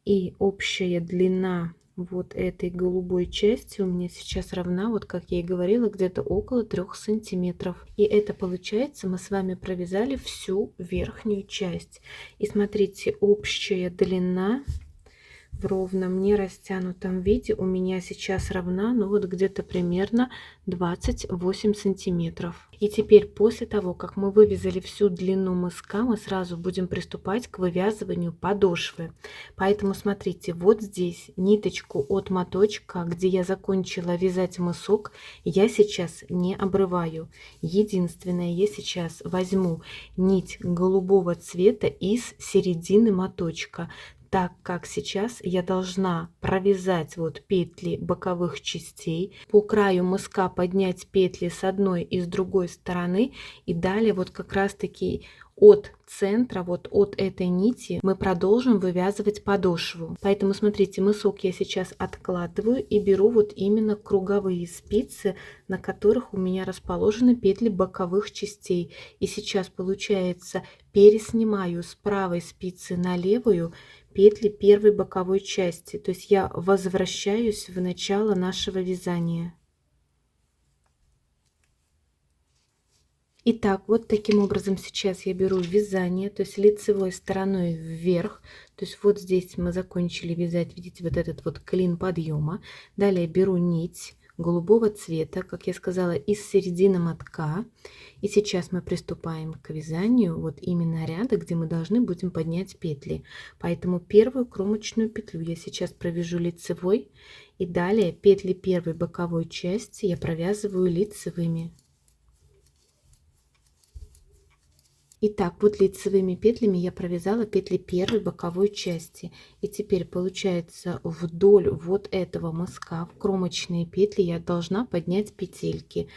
И общая длина вот этой голубой части у меня сейчас равна, вот как я и говорила, где-то около 3 сантиметров. И это получается, мы с вами провязали всю верхнюю часть. И смотрите, общая длина в ровном не растянутом виде у меня сейчас равна, ну вот где-то примерно 28 сантиметров. И теперь после того, как мы вывязали всю длину мыска, мы сразу будем приступать к вывязыванию подошвы. Поэтому смотрите, вот здесь ниточку от моточка, где я закончила вязать мысок, я сейчас не обрываю. Единственное, я сейчас возьму нить голубого цвета из середины моточка, так как сейчас я должна провязать вот петли боковых частей, по краю мыска поднять петли с одной и с другой стороны, и далее вот как раз таки от центра, вот от этой нити мы продолжим вывязывать подошву. Поэтому смотрите, мысок я сейчас откладываю и беру вот именно круговые спицы, на которых у меня расположены петли боковых частей. И сейчас получается переснимаю с правой спицы на левую петли первой боковой части, то есть я возвращаюсь в начало нашего вязания. Итак, вот таким образом сейчас я беру вязание, то есть лицевой стороной вверх, то есть вот здесь мы закончили вязать, видите, вот этот вот клин подъема. Далее беру нить голубого цвета, как я сказала, из середины мотка. И сейчас мы приступаем к вязанию вот именно ряда, где мы должны будем поднять петли. Поэтому первую кромочную петлю я сейчас провяжу лицевой, и далее петли первой боковой части я провязываю лицевыми. Итак, вот лицевыми петлями я провязала петли первой боковой части. И теперь получается вдоль вот этого мыска в кромочные петли я должна поднять петельки.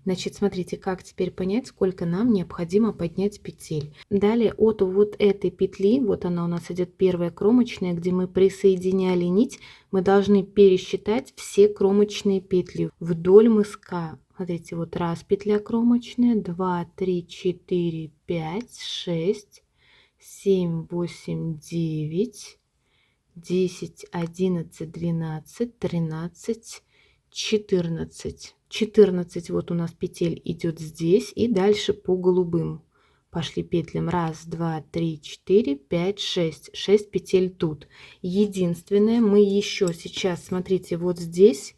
Значит, смотрите, как теперь понять, сколько нам необходимо поднять петель. Далее от вот этой петли, вот она у нас идет первая кромочная, где мы присоединяли нить, мы должны пересчитать все кромочные петли вдоль мыска. Смотрите, вот раз петля кромочная, 2, 3, 4, 5, 6, 7, 8, 9, 10, 11, 12, 13, 14. 14 вот у нас петель идет здесь, и дальше по голубым пошли петлям 1, 2, 3, 4, 5, 6. 6 петель тут. Единственное, мы еще сейчас, смотрите, вот здесь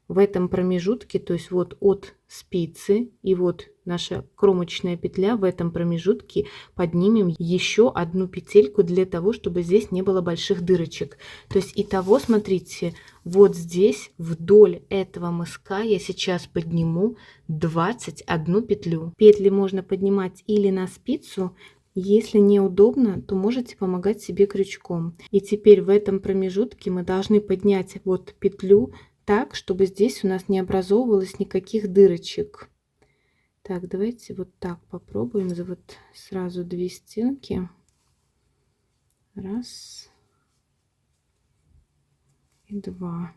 в этом промежутке, то есть вот от спицы и вот наша кромочная петля, в этом промежутке поднимем еще одну петельку для того, чтобы здесь не было больших дырочек. То есть итого, смотрите, вот здесь вдоль этого мыска я сейчас подниму 21 петлю. Петли можно поднимать или на спицу, если неудобно, то можете помогать себе крючком. И теперь в этом промежутке мы должны поднять вот петлю так, чтобы здесь у нас не образовывалось никаких дырочек. Так, давайте вот так попробуем. Вот сразу 2 стенки. Раз и 2.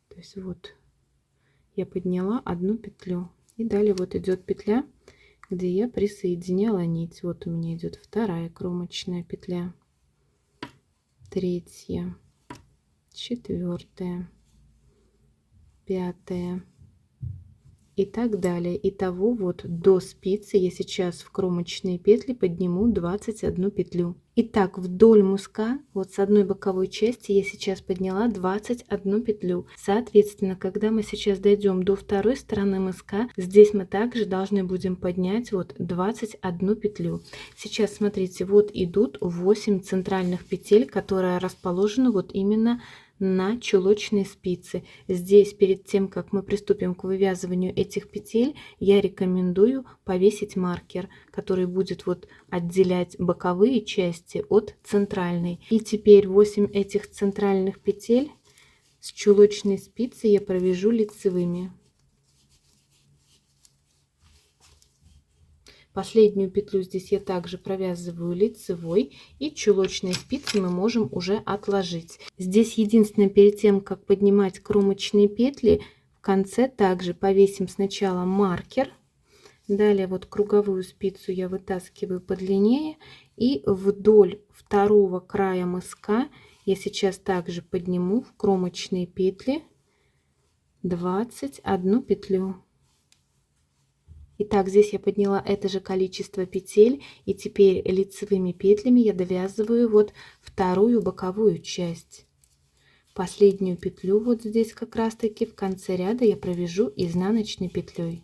То есть вот я подняла одну петлю. И далее вот идет петля. где я присоединяла нить. Вот у меня идет вторая кромочная петля, третья, четвертая, пятая и так далее. Итого вот до спицы я сейчас в кромочные петли подниму 21 петлю. Итак, вдоль мыска вот с одной боковой части я сейчас подняла 21 петлю. Соответственно, когда мы сейчас дойдем до второй стороны мыска, здесь мы также должны будем поднять вот 21 петлю. Сейчас смотрите, вот идут 8 центральных петель, которые расположены вот именно на чулочной спице. Здесь перед тем, как мы приступим к вывязыванию этих петель, я рекомендую повесить маркер, который будет вот отделять боковые части от центральной. И теперь 8 этих центральных петель с чулочной спицы я провяжу лицевыми. Последнюю петлю здесь я также провязываю лицевой, и чулочные спицы мы можем уже отложить. Здесь единственное, перед тем как поднимать кромочные петли, в конце также повесим сначала маркер, далее вот круговую спицу я вытаскиваю подлиннее, и вдоль второго края мыска я сейчас также подниму в кромочные петли 21 петлю. Итак, здесь я подняла это же количество петель, и теперь лицевыми петлями я довязываю вот вторую боковую часть. Последнюю петлю вот здесь как раз таки в конце ряда я провяжу изнаночной петлей.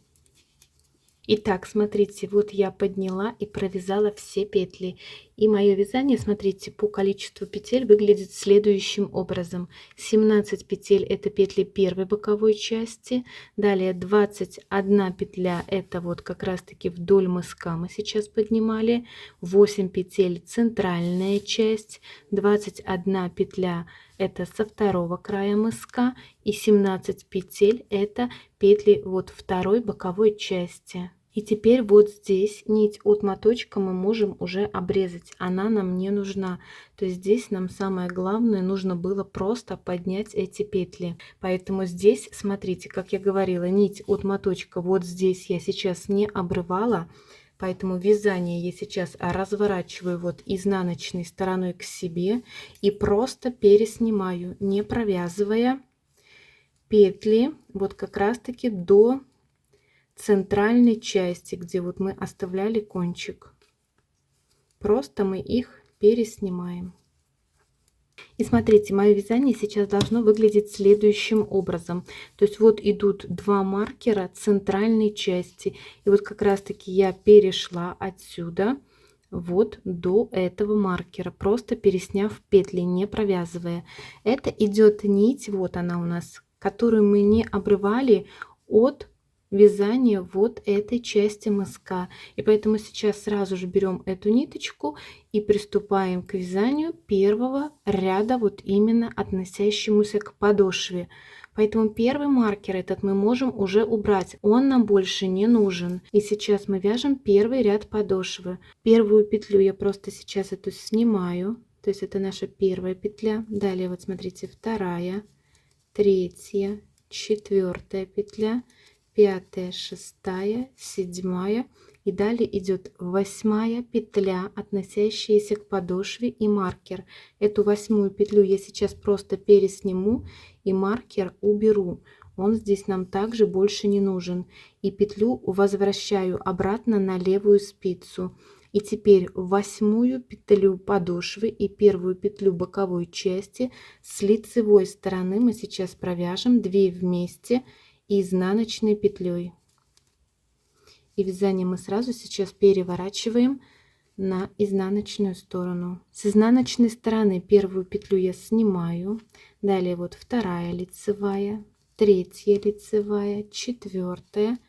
Итак, смотрите, вот я подняла и провязала все петли. И мое вязание, смотрите, по количеству петель выглядит следующим образом. 17 петель это петли первой боковой части. Далее 21 петля это вот как раз таки вдоль мыска мы сейчас поднимали. 8 петель центральная часть. 21 петля это со второго края мыска. И 17 петель это петли вот второй боковой части. И теперь вот здесь нить от моточка мы можем уже обрезать, она нам не нужна. То есть здесь нам самое главное нужно было просто поднять эти петли. Поэтому здесь, смотрите, как я говорила, нить от моточка вот здесь я сейчас не обрывала. Поэтому вязание я сейчас разворачиваю вот изнаночной стороной к себе и просто переснимаю, не провязывая петли вот как раз таки до центральной части, где вот мы оставляли кончик. Просто мы их переснимаем. И смотрите, мое вязание сейчас должно выглядеть следующим образом. То есть вот идут два маркера центральной части. И вот как раз таки я перешла отсюда вот до этого маркера, просто пересняв петли, не провязывая. Это идет нить, вот она у нас, которую мы не обрывали от вязание вот этой части мыска. И поэтому сейчас сразу же берем эту ниточку и приступаем к вязанию первого ряда, вот именно относящемуся к подошве. Поэтому первый маркер этот мы можем уже убрать, он нам больше не нужен. И сейчас мы вяжем первый ряд подошвы. Первую петлю я просто сейчас эту снимаю, то есть это наша первая петля. Далее вот смотрите, вторая, третья, четвертая петля, пятая, шестая, седьмая, и далее идет 8 петля, относящаяся к подошве, и маркер. Эту 8 петлю я сейчас просто пересниму и маркер уберу, он здесь нам также больше не нужен. И петлю возвращаю обратно на левую спицу. И теперь 8 петлю подошвы и первую петлю боковой части с лицевой стороны мы сейчас провяжем 2 вместе изнаночной петлей. И вязание мы сразу сейчас переворачиваем на изнаночную сторону. С изнаночной стороны первую петлю я снимаю, далее вот вторая лицевая, третья лицевая, четвертая,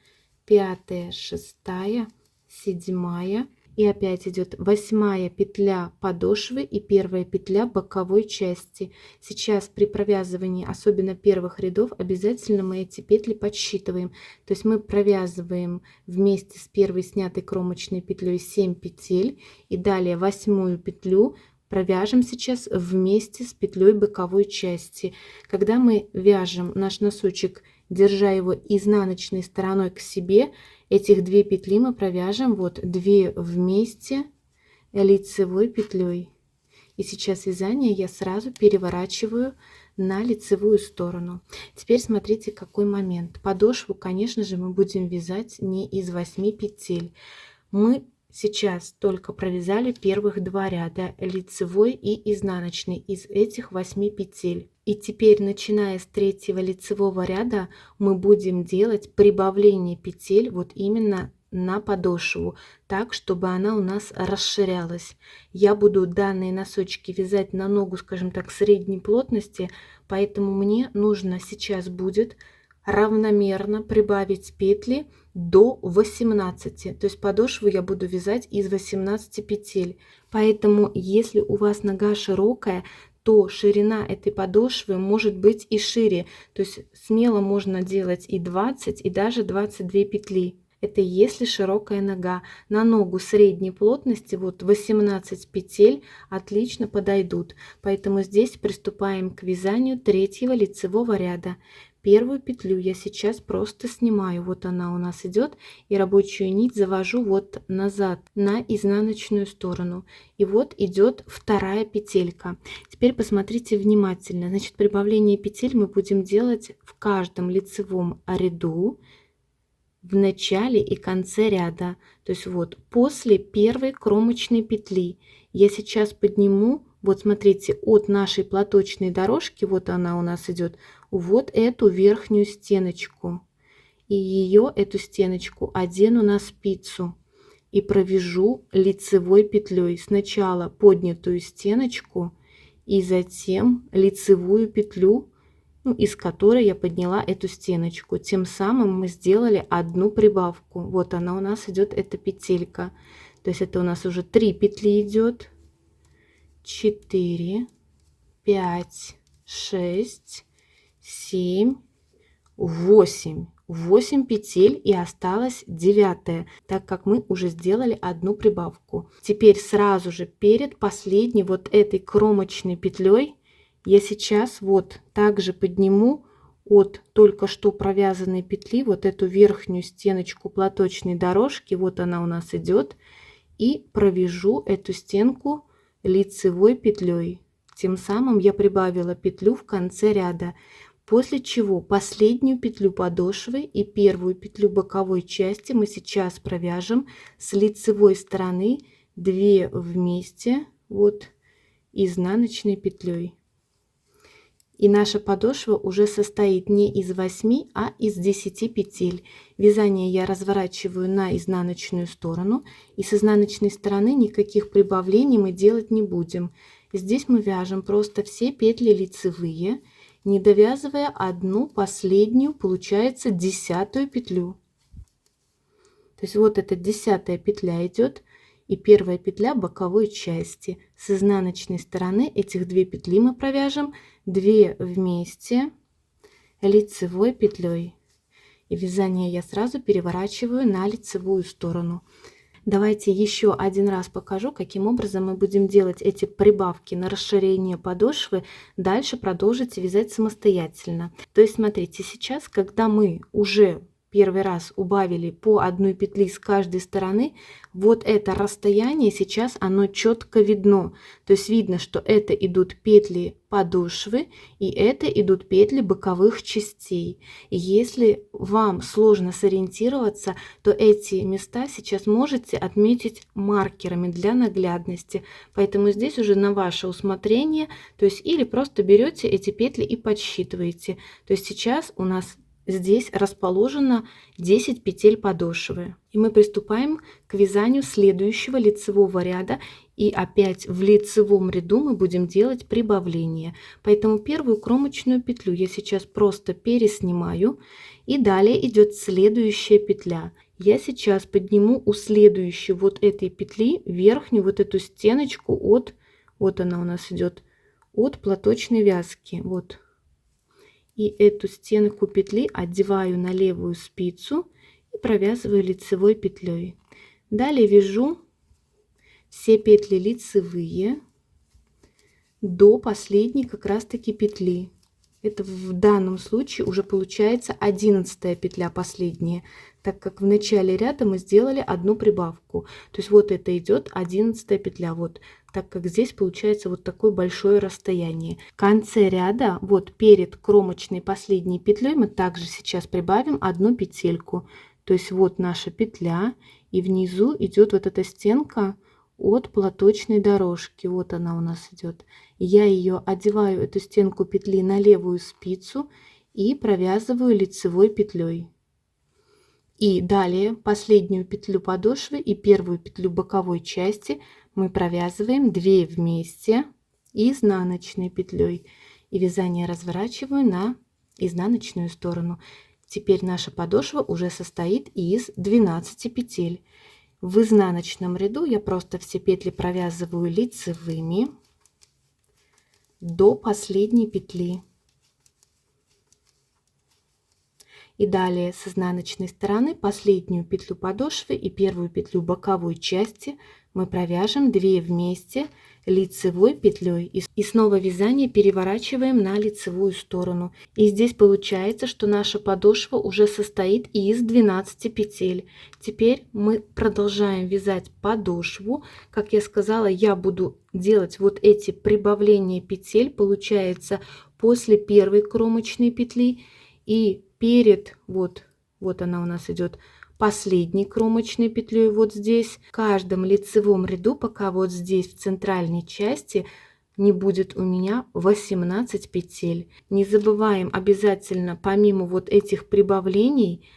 пятая, шестая, седьмая. И опять идет 8 петля подошвы и первая петля боковой части. Сейчас при провязывании, особенно первых рядов, обязательно мы эти петли подсчитываем. То есть мы провязываем вместе с первой снятой кромочной петлей 7 петель. И далее 8 петлю провяжем сейчас вместе с петлей боковой части. Когда мы вяжем наш носочек держа его изнаночной стороной к себе, этих 2 петли мы провяжем вот 2 вместе лицевой петлей. И сейчас вязание я сразу переворачиваю на лицевую сторону. Теперь смотрите, какой момент. Подошву, конечно же, мы будем вязать не из 8 петель. Мы сейчас только провязали первых 2 ряда, лицевой и изнаночный, из этих 8 петель. И теперь, начиная с 3-го лицевого ряда, мы будем делать прибавление петель вот именно на подошву, так, чтобы она у нас расширялась. Я буду данные носочки вязать на ногу, скажем так, средней плотности, поэтому мне нужно сейчас будет равномерно прибавить петли до 18. То есть подошву я буду вязать из 18 петель. Поэтому, если у вас нога широкая, то ширина этой подошвы может быть и шире. То есть смело можно делать и 20, и даже 22 петли. Это если широкая нога. На ногу средней плотности вот 18 петель отлично подойдут. Поэтому здесь приступаем к вязанию 3-го лицевого ряда. Первую петлю я сейчас просто снимаю. Вот она у нас идет. И рабочую нить завожу вот назад на изнаночную сторону. И вот идет 2-я петелька. Теперь посмотрите внимательно. Значит, прибавление петель мы будем делать в каждом лицевом ряду, в начале и конце ряда. То есть вот после первой кромочной петли я сейчас подниму, вот смотрите, от нашей платочной дорожки, вот она у нас идет, вот эту верхнюю стеночку. И ее, эту стеночку, одену на спицу и провяжу лицевой петлей. Сначала поднятую стеночку и затем лицевую петлю, из которой я подняла эту стеночку. Тем самым мы сделали одну прибавку. Вот она у нас идет, эта петелька. То есть это у нас уже 3 петли идет. 4, 5, 6, 7, 8. 8 петель и осталась 9-я, так как мы уже сделали одну прибавку. Теперь сразу же перед последней вот этой кромочной петлей я сейчас вот также подниму от только что провязанной петли вот эту верхнюю стеночку платочной дорожки, вот она у нас идет, и провяжу эту стенку лицевой петлей. Тем самым я прибавила петлю в конце ряда, после чего последнюю петлю подошвы и первую петлю боковой части мы сейчас провяжем с лицевой стороны 2 вместе вот изнаночной петлей. И наша подошва уже состоит не из 8, а из 10 петель. Вязание я разворачиваю на изнаночную сторону. И с изнаночной стороны никаких прибавлений мы делать не будем. Здесь мы вяжем просто все петли лицевые, не довязывая одну последнюю, получается 10-ю петлю. То есть вот эта 10-я петля идет. И первая петля боковой части. С изнаночной стороны этих 2 петли мы провяжем 2 вместе лицевой петлей. И вязание я сразу переворачиваю на лицевую сторону. Давайте еще один раз покажу, каким образом мы будем делать эти прибавки на расширение подошвы. Дальше продолжите вязать самостоятельно. То есть смотрите, сейчас, когда мы уже первый раз убавили по 1 петли с каждой стороны, вот это расстояние сейчас оно четко видно. То есть видно, что это идут петли подошвы и это идут петли боковых частей. И если вам сложно сориентироваться, то эти места сейчас можете отметить маркерами для наглядности. Поэтому здесь уже на ваше усмотрение, то есть или просто берете эти петли и подсчитываете. То есть сейчас у нас здесь расположено 10 петель подошвы. И мы приступаем к вязанию следующего лицевого ряда. И опять в лицевом ряду мы будем делать прибавление. Поэтому первую кромочную петлю я сейчас просто переснимаю. И далее идет следующая петля. Я сейчас подниму у следующей вот этой петли верхнюю вот эту стеночку от, вот она у нас идет, от платочной вязки. Вот. И эту стенку петли одеваю на левую спицу и провязываю лицевой петлей. Далее вяжу все петли лицевые до последней как раз таки петли. Это в данном случае уже получается 11 петля последняя, так как в начале ряда мы сделали одну прибавку. То есть вот это идет 11 петля, вот, так как здесь получается вот такое большое расстояние. В конце ряда, вот перед кромочной последней петлей, мы также сейчас прибавим одну петельку. То есть вот наша петля, и внизу идет вот эта стенка от платочной дорожки. Вот она у нас идет. Я ее одеваю, эту стенку петли, на левую спицу и провязываю лицевой петлей. И далее последнюю петлю подошвы и первую петлю боковой части мы провязываем 2 вместе изнаночной петлей. И вязание разворачиваю на изнаночную сторону. Теперь наша подошва уже состоит из 12 петель. В изнаночном ряду я просто все петли провязываю лицевыми до последней петли. И далее с изнаночной стороны последнюю петлю подошвы и первую петлю боковой части мы провяжем 2 вместе лицевой петлей. И снова вязание переворачиваем на лицевую сторону. И здесь получается, что наша подошва уже состоит из 12 петель. Теперь мы продолжаем вязать подошву. Как я сказала, я буду делать вот эти прибавления петель, получается, после первой кромочной петли и перед, вот она у нас идет, последней кромочной петлей вот здесь. В каждом лицевом ряду, пока вот здесь в центральной части не будет у меня 18 петель. Не забываем обязательно помимо вот этих прибавлений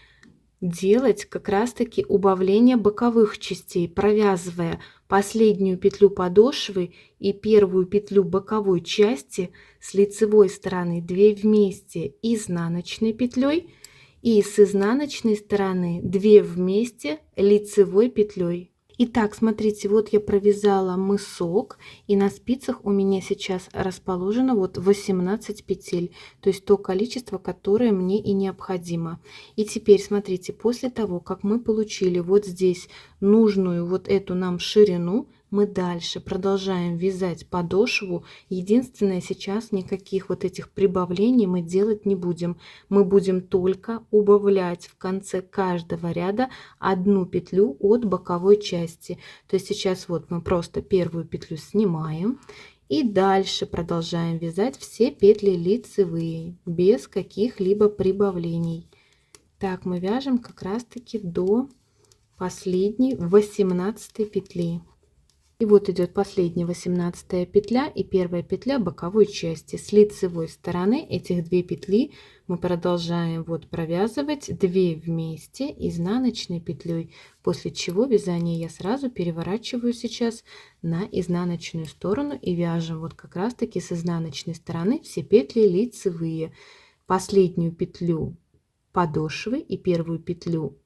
делать как раз таки убавление боковых частей, провязывая последнюю петлю подошвы и первую петлю боковой части с лицевой стороны 2 вместе изнаночной петлей и с изнаночной стороны 2 вместе лицевой петлей. Итак, смотрите, вот я провязала мысок, и на спицах у меня сейчас расположено вот 18 петель, то есть то количество, которое мне и необходимо. И теперь смотрите, после того, как мы получили вот здесь нужную вот эту нам ширину, мы дальше продолжаем вязать подошву. Единственное, сейчас никаких вот этих прибавлений мы делать не будем. Мы будем только убавлять в конце каждого ряда одну петлю от боковой части. То есть сейчас вот мы просто первую петлю снимаем и дальше продолжаем вязать все петли лицевые без каких-либо прибавлений. Так мы вяжем как раз таки до последней 18 петли. И вот идет последняя 18 петля и первая петля боковой части. С лицевой стороны этих 2 петли мы продолжаем вот провязывать 2 вместе изнаночной петлей, после чего вязание я сразу переворачиваю сейчас на изнаночную сторону и вяжем вот как раз таки с изнаночной стороны все петли лицевые. Последнюю петлю подошвы и первую петлю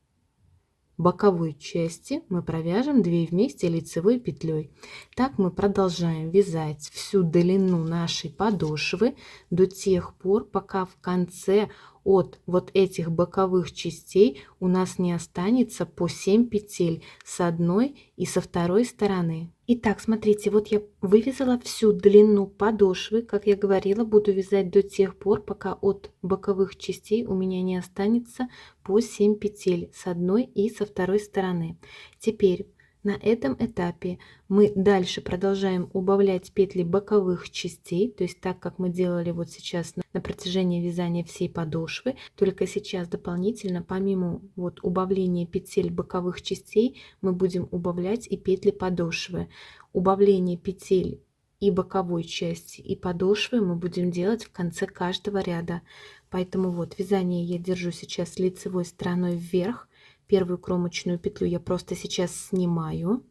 боковой части мы провяжем 2 вместе лицевой петлей. Так мы продолжаем вязать всю длину нашей подошвы до тех пор, пока в конце от вот этих боковых частей у нас не останется по 7 петель с одной и со второй стороны. Итак, смотрите, вот я вывязала всю длину подошвы, как я говорила, буду вязать до тех пор, пока от боковых частей у меня не останется по 7 петель с одной и со второй стороны. Теперь на этом этапе мы дальше продолжаем убавлять петли боковых частей, то есть так, как мы делали вот сейчас на протяжении вязания всей подошвы, только сейчас дополнительно помимо вот убавления петель боковых частей мы будем убавлять и петли подошвы. Убавление петель и боковой части и подошвы мы будем делать в конце каждого ряда. Поэтому вот вязание я держу сейчас лицевой стороной вверх. Первую кромочную петлю я просто сейчас снимаю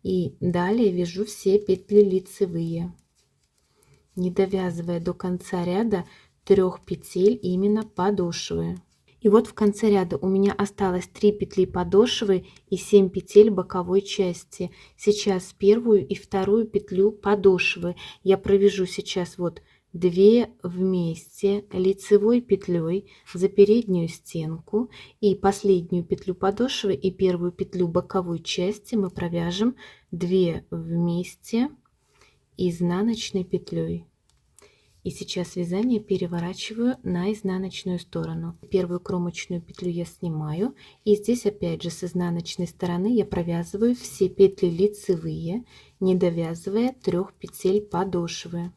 и далее вяжу все петли лицевые, не довязывая до конца ряда 3 петель именно подошвы. И вот в конце ряда у меня осталось 3 петли подошвы и 7 петель боковой части. Сейчас первую и вторую петлю подошвы я провяжу сейчас вот 2 вместе лицевой петлей за переднюю стенку, и последнюю петлю подошвы и первую петлю боковой части мы провяжем 2 вместе изнаночной петлей. И сейчас вязание переворачиваю на изнаночную сторону. Первую кромочную петлю я снимаю, и здесь опять же с изнаночной стороны я провязываю все петли лицевые, не довязывая 3 петель подошвы.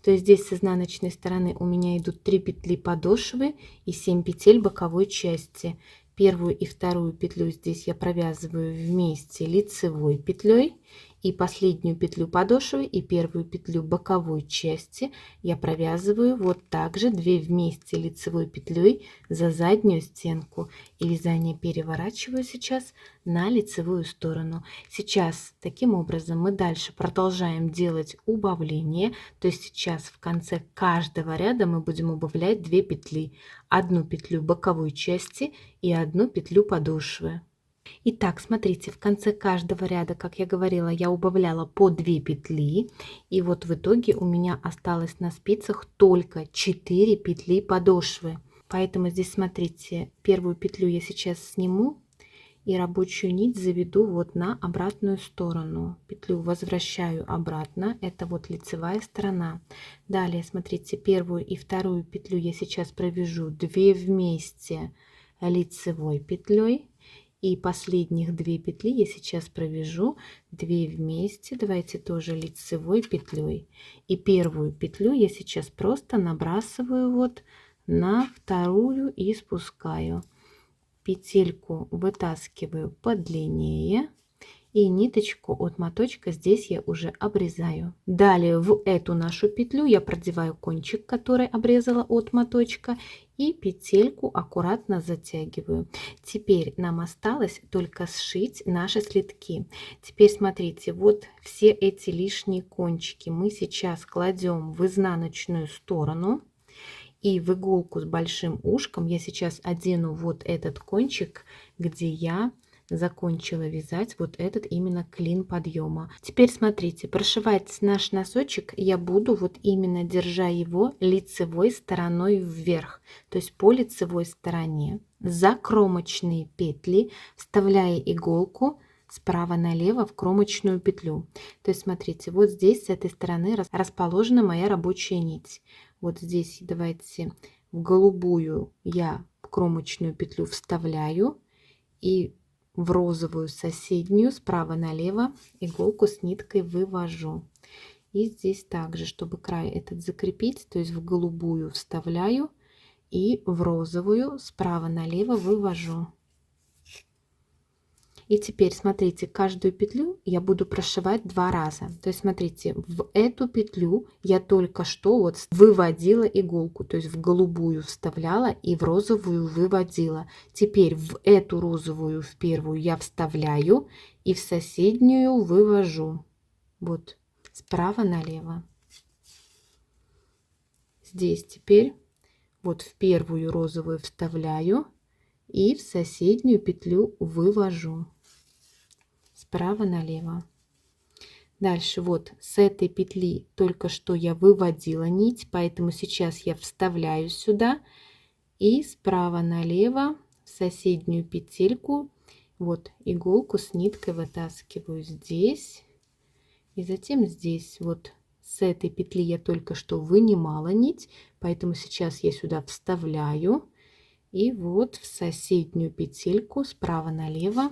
То есть здесь с изнаночной стороны у меня идут 3 петли подошвы и 7 петель боковой части. Первую и вторую петлю здесь я провязываю вместе лицевой петлей, и последнюю петлю подошвы и первую петлю боковой части я провязываю вот так же 2 вместе лицевой петлей за заднюю стенку, и вязание переворачиваю сейчас на лицевую сторону. Сейчас таким образом мы дальше продолжаем делать убавление, то есть сейчас в конце каждого ряда мы будем убавлять 2 петли, одну петлю боковой части и одну петлю подошвы. Итак, смотрите, в конце каждого ряда, как я говорила, я убавляла по 2 петли, и вот в итоге у меня осталось на спицах только 4 петли подошвы. Поэтому здесь, смотрите, первую петлю я сейчас сниму и рабочую нить заведу вот на обратную сторону. Петлю возвращаю обратно, это вот лицевая сторона. Далее, смотрите, первую и вторую петлю я сейчас провяжу 2 вместе лицевой петлей. И последних 2 петли я сейчас провяжу 2 вместе, давайте тоже лицевой петлей. И первую петлю я сейчас просто набрасываю вот на вторую и спускаю. Петельку вытаскиваю подлиннее. И ниточку от моточка здесь я уже обрезаю. Далее в эту нашу петлю я продеваю кончик, который обрезала от моточка, и петельку аккуратно затягиваю. Теперь нам осталось только сшить наши слитки. Теперь смотрите, вот все эти лишние кончики мы сейчас кладем в изнаночную сторону. И в иголку с большим ушком я сейчас одену вот этот кончик, где я закончила вязать вот этот именно клин подъема. Теперь смотрите, прошивать наш носочек я буду вот именно держа его лицевой стороной вверх, то есть по лицевой стороне, за кромочные петли, вставляя иголку справа налево в кромочную петлю. То есть смотрите, вот здесь с этой стороны расположена моя рабочая нить. Вот здесь давайте в голубую я кромочную петлю вставляю, и в розовую соседнюю справа налево иголку с ниткой вывожу. И здесь также, чтобы край этот закрепить, то есть в голубую вставляю и в розовую справа налево вывожу. И теперь смотрите, каждую петлю я буду прошивать 2 раза. То есть смотрите, в эту петлю я только что вот выводила иголку, то есть в голубую вставляла и в розовую выводила. Теперь в эту розовую, в первую, я вставляю и в соседнюю вывожу. Вот справа налево. Здесь теперь вот в первую розовую вставляю и в соседнюю петлю вывожу справа налево. Дальше вот с этой петли только что я выводила нить, поэтому сейчас я вставляю сюда и справа налево в соседнюю петельку вот иголку с ниткой вытаскиваю здесь и затем здесь. Вот с этой петли я только что вынимала нить, поэтому сейчас я сюда вставляю и вот в соседнюю петельку справа налево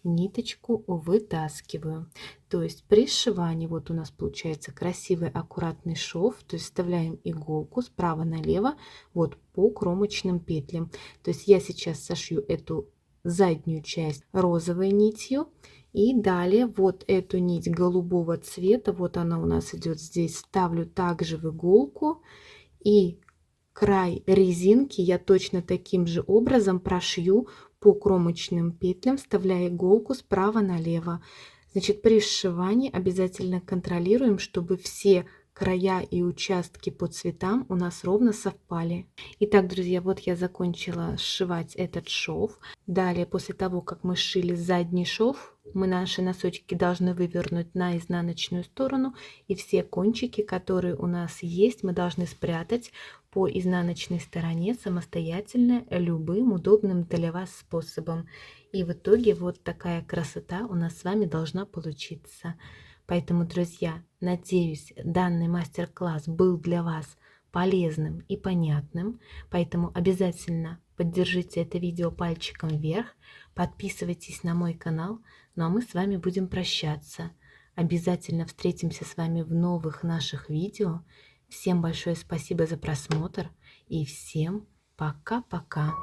ниточку вытаскиваю. То есть при сшивании вот у нас получается красивый аккуратный шов, то есть вставляем иголку справа налево вот по кромочным петлям. То есть я сейчас сошью эту заднюю часть розовой нитью, и далее вот эту нить голубого цвета, вот она у нас идет здесь, ставлю также в иголку, и край резинки я точно таким же образом прошью по кромочным петлям, вставляя иголку справа налево. Значит, при сшивании обязательно контролируем, чтобы все края и участки по цветам у нас ровно совпали. Итак, друзья, вот я закончила сшивать этот шов. Далее, после того, как мы сшили задний шов, мы наши носочки должны вывернуть на изнаночную сторону, и все кончики, которые у нас есть, мы должны спрятать по изнаночной стороне самостоятельно любым удобным для вас способом. И в итоге вот такая красота у нас с вами должна получиться. Поэтому, друзья, Надеюсь, данный мастер-класс был для вас полезным и понятным, поэтому обязательно поддержите это видео пальчиком вверх, подписывайтесь на мой канал, ну а мы с вами будем прощаться. Обязательно встретимся с вами в новых наших видео. Всем большое спасибо за просмотр и всем пока-пока.